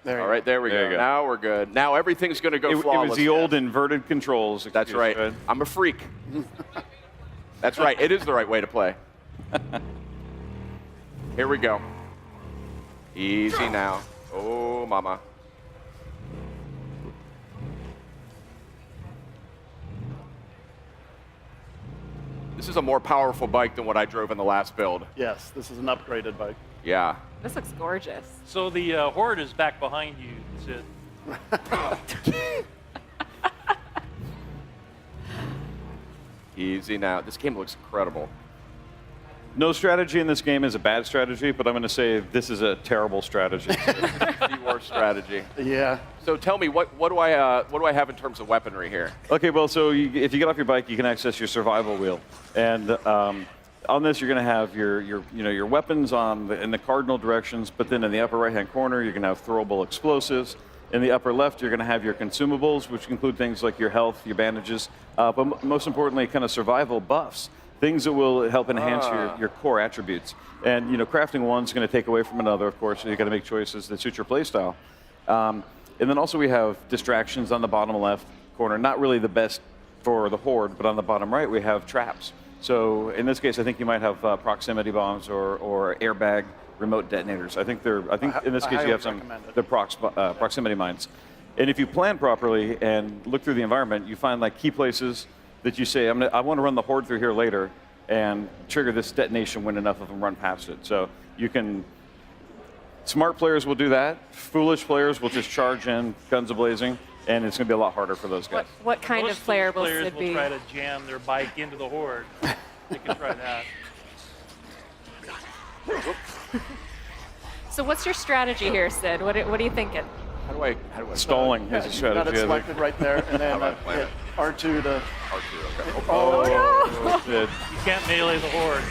There All right, there we go. Now we're good. Now everything's going to go flawless. It was the old inverted controls. That's right. I'm a freak. That's right. It is the right way to play. Here we go. Easy now. Oh, mama. This is a more powerful bike than what I drove in the last build. Yes, this is an upgraded bike. Yeah. This looks gorgeous. So the Horde is back behind you, Sid. Easy now. This game looks incredible. No strategy in this game is a bad strategy, but I'm going to say this is a terrible strategy. The worst strategy. Yeah. So tell me, what do I have in terms of weaponry here? Okay, well, so if you get off your bike, you can access your survival wheel, and on this you're going to have your weapons in the cardinal directions, but then in the upper right-hand corner you're going to have throwable explosives. In the upper left you're going to have your consumables, which include things like your health, your bandages, but most importantly, kind of survival buffs. Things that will help enhance your core attributes. And crafting one's going to take away from another, of course, so you've got to make choices that suit your playstyle. And then also we have distractions on the bottom left corner. Not really the best for the Horde, but on the bottom right we have traps. So in this case, I think you might have proximity bombs or airbag remote detonators. I think in this case you have the proximity mines. And if you plan properly and look through the environment, you find like key places that you say, I want to run the Horde through here later and trigger this detonation when enough of them run past it. So smart players will do that. Foolish players will just charge in, guns a-blazing, and it's going to be a lot harder for those guys. What kind of player will players Sid will be? try to jam their bike into the Horde. They can try that. So what's your strategy here, Sid? What are you thinking? How do I Stalling is a strategy. Got it selected right there, and then hit R2 to... R2, okay. Oh, no! You can't melee the Horde.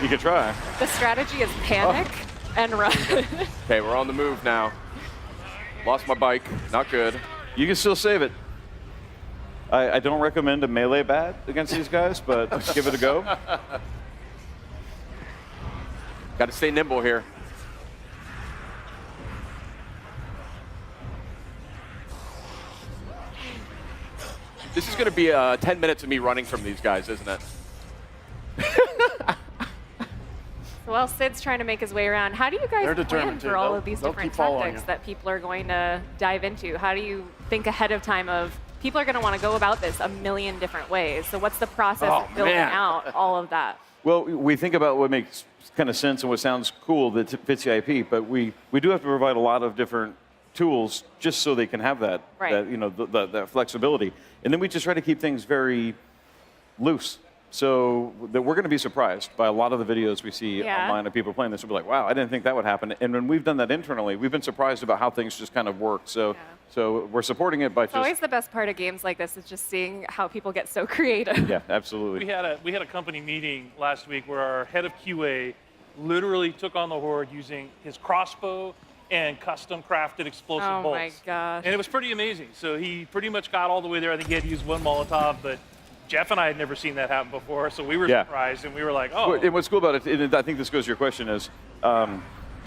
You could try. The strategy is panic and run. Okay, we're on the move now. Lost my bike. Not good. You can still save it. I don't recommend a melee bat against these guys, but give it a go. Got to stay nimble here. This is going to be 10 minutes of me running from these guys, isn't it? Well, Sid's trying to make his way around. How do you guys plan for all of these different tactics that people are going to dive into? How do you think ahead of time of people are going to want to go about this a million different ways? So what's the process of building out all of that? Well, we think about what makes kind of sense and what sounds cool that fits the IP, but we do have to provide a lot of different tools just so they can have that, that flexibility. And then we just try to keep things very loose. So that we're going to be surprised by a lot of the videos we see online of people playing this. We'll be like, wow, I didn't think that would happen. And when we've done that internally, we've been surprised about how things just kind of work. So we're supporting it by It's always the best part of games like this is just seeing how people get so creative. Yeah, absolutely. We had a company meeting last week where our head of QA literally took on the Horde using his crossbow and custom crafted explosive bolts. Oh my gosh. And it was pretty amazing. So he pretty much got all the way there. I think he had to use one Molotov, but Jeff and I had never seen that happen before, so we were surprised, and we were like, oh. And what's cool about it, and I think this goes to your question, is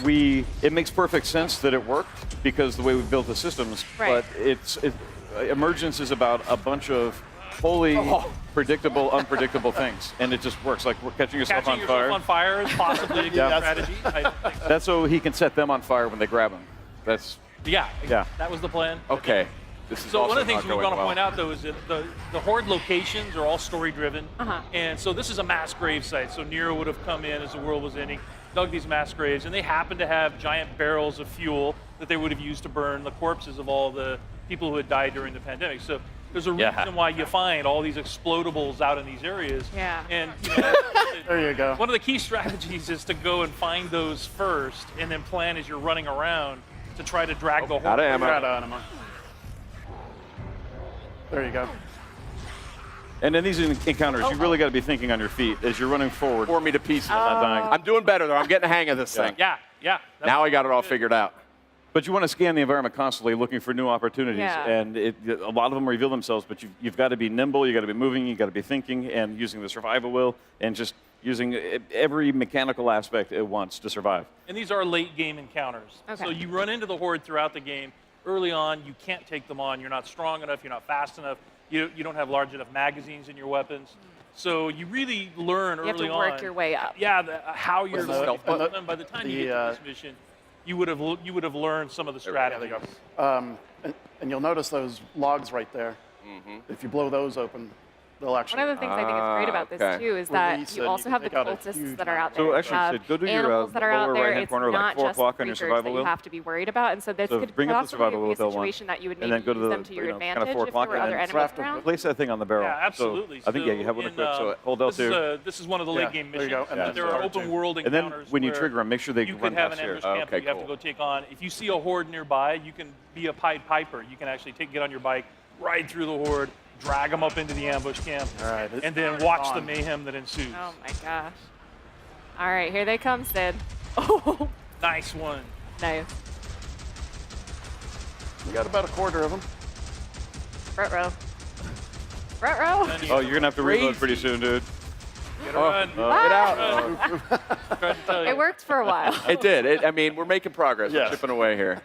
it makes perfect sense that it worked because the way we built the systems, but Emergence is about a bunch of wholly predictable, unpredictable things, and it just works. Like we're catching yourself on fire. On fire is possibly a good strategy. I don't think so. That's so he can set them on fire when they grab him. That's yeah. That was the plan. Okay. This is so also one of the things we not want going to well. point out, though, is that the Horde locations are all story-driven. And so this is a mass grave site. So Nero would have come in as the world was ending, dug these mass graves, and they happen to have giant barrels of fuel that they would have used to burn the corpses of all the people who had died during the pandemic. So there's a reason why you find all these explodables out in these areas. Yeah. And you know, there you go. One of the key strategies is to go and find those first, and then plan as you're running around to try to drag the Horde. Out of ammo. Out of ammo. There you go. And in these encounters, you really got to be thinking on your feet as you're running forward. Tore me to pieces. Not dying. I'm doing better, though. I'm getting the hang of this thing. Yeah. Now I got it all figured out. But you want to scan the environment constantly, looking for new opportunities, Yeah. and a lot of them reveal themselves. But you've got to be nimble, you got to be moving, you got to be thinking, and using the survival will, and just using every mechanical aspect at once to survive. And these are late game encounters. Okay. So you run into the Horde throughout the game. Early on, you can't take them on. You're not strong enough. You're not fast enough. You don't have large enough magazines in your weapons. So you really learn early on. You have to work your way up. Yeah, how you're going to and fight them. By the time you get to this mission, you would have learned some of the strategies. And you'll notice those logs right there. If you blow those open, they'll actually. One of the things I think is great about this too is that you also have the cultists that are out there. So actually, you go to have your animals that are out lower there. right-hand It's corner, like not 4 just o'clock on your creatures survival that you wheel. have to be worried about, and so this So could bring up the possibly survival be a wheel till 1. situation that you would And maybe then go to use the them to your kind of advantage 4 if there o'clock were and other then enemies around. place that thing on the barrel. Yeah, absolutely. So I think you have one equipped. So hold L2. This is one of the late game there you missions. go. And There are open world And encounters. then when you where trigger them, make sure they you run could have an past here. ambush camp that you have to go take on. If you see a Horde nearby, you can be a Pied Piper. You can actually get on your bike, ride through the Horde, drag them up into the ambush camp, and then watch the mayhem that ensues. Oh my gosh. All right, here they come, Sid. Oh, nice one. Nice. We got about a quarter of them. Front row. Front row. Oh, you're going to have to reload pretty soon, dude. Get run. Get out. Tried to tell you. It worked for a while. It did. I mean, we're making progress. Yes. We're chipping away here.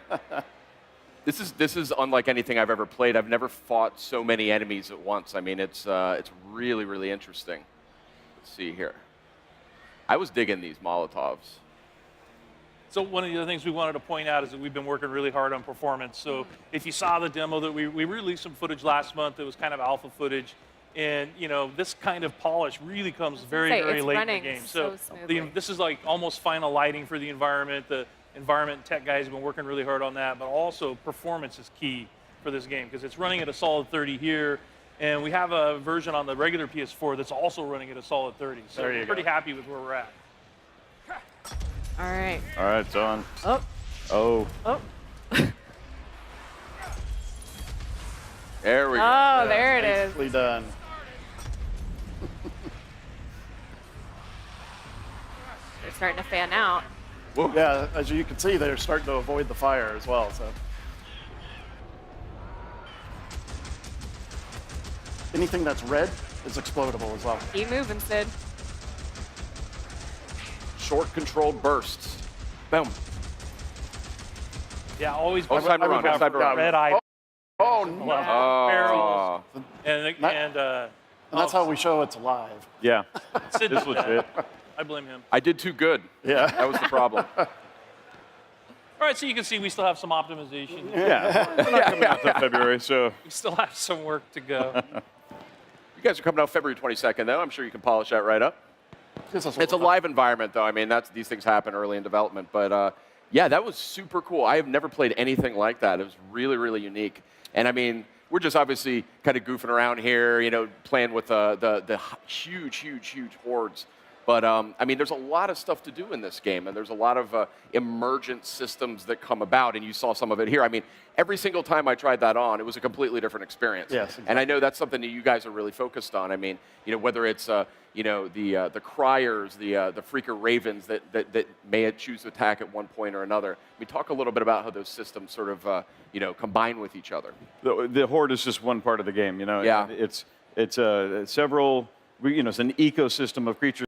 This is unlike anything I've ever played. I've never fought so many enemies at once. I mean, it's really, really interesting. Let's see here. I was digging these Molotovs. So one of the other things we wanted to point out is that we've been working really hard on performance. So if you saw the demo that we released some footage last month that was kind of alpha footage, and this kind of polish really comes very late in the game. So this is like almost final lighting for the environment. The environment and tech guys have been working really hard on that, but also performance is key for this game because it's running at a solid 30 here, and we have a version on the regular PS4 that's also running at a solid 30. So we're pretty happy with where we're at. All right. All right, it's on. Oh. Oh. Oh. There we go. Oh, there it is. Nicely done. They're starting to fan out. Yeah, as you can see, they're starting to avoid the fire as well. So, anything that's red is explodable as well. Keep moving, Sid. Short controlled bursts. Boom. Yeah, always Oh, side run, side run. red eye. Oh no! Barrels. And that's how we show it's alive. Yeah. Sid This did was that. it. I blame him. I did too good. Yeah. That was the problem. All right, so you can see we still have some optimization. Yeah. We're not coming out until February, so. We still have some work to go. You guys are coming out February 22nd, though. I'm sure you can polish that right up. It's a live environment, though. I mean, these things happen early in development. But, yeah, that was super cool. I have never played anything like that. It was really, really unique. And, I mean, we're just obviously kind of goofing around here, playing with the huge hordes. But, I mean, there's a lot of stuff to do in this game, and there's a lot of emergent systems that come about, and you saw some of it here. I mean, every single time I tried that on, it was a completely different experience. Yes, exactly. And I know that's something that you guys are really focused on. I mean, whether it's, the criers, the freaker ravens that may choose to attack at one point or another. We talk a little bit about how those systems sort of, combine with each other. The horde is just one part of the game, Yeah. It's several, it's an ecosystem of creatures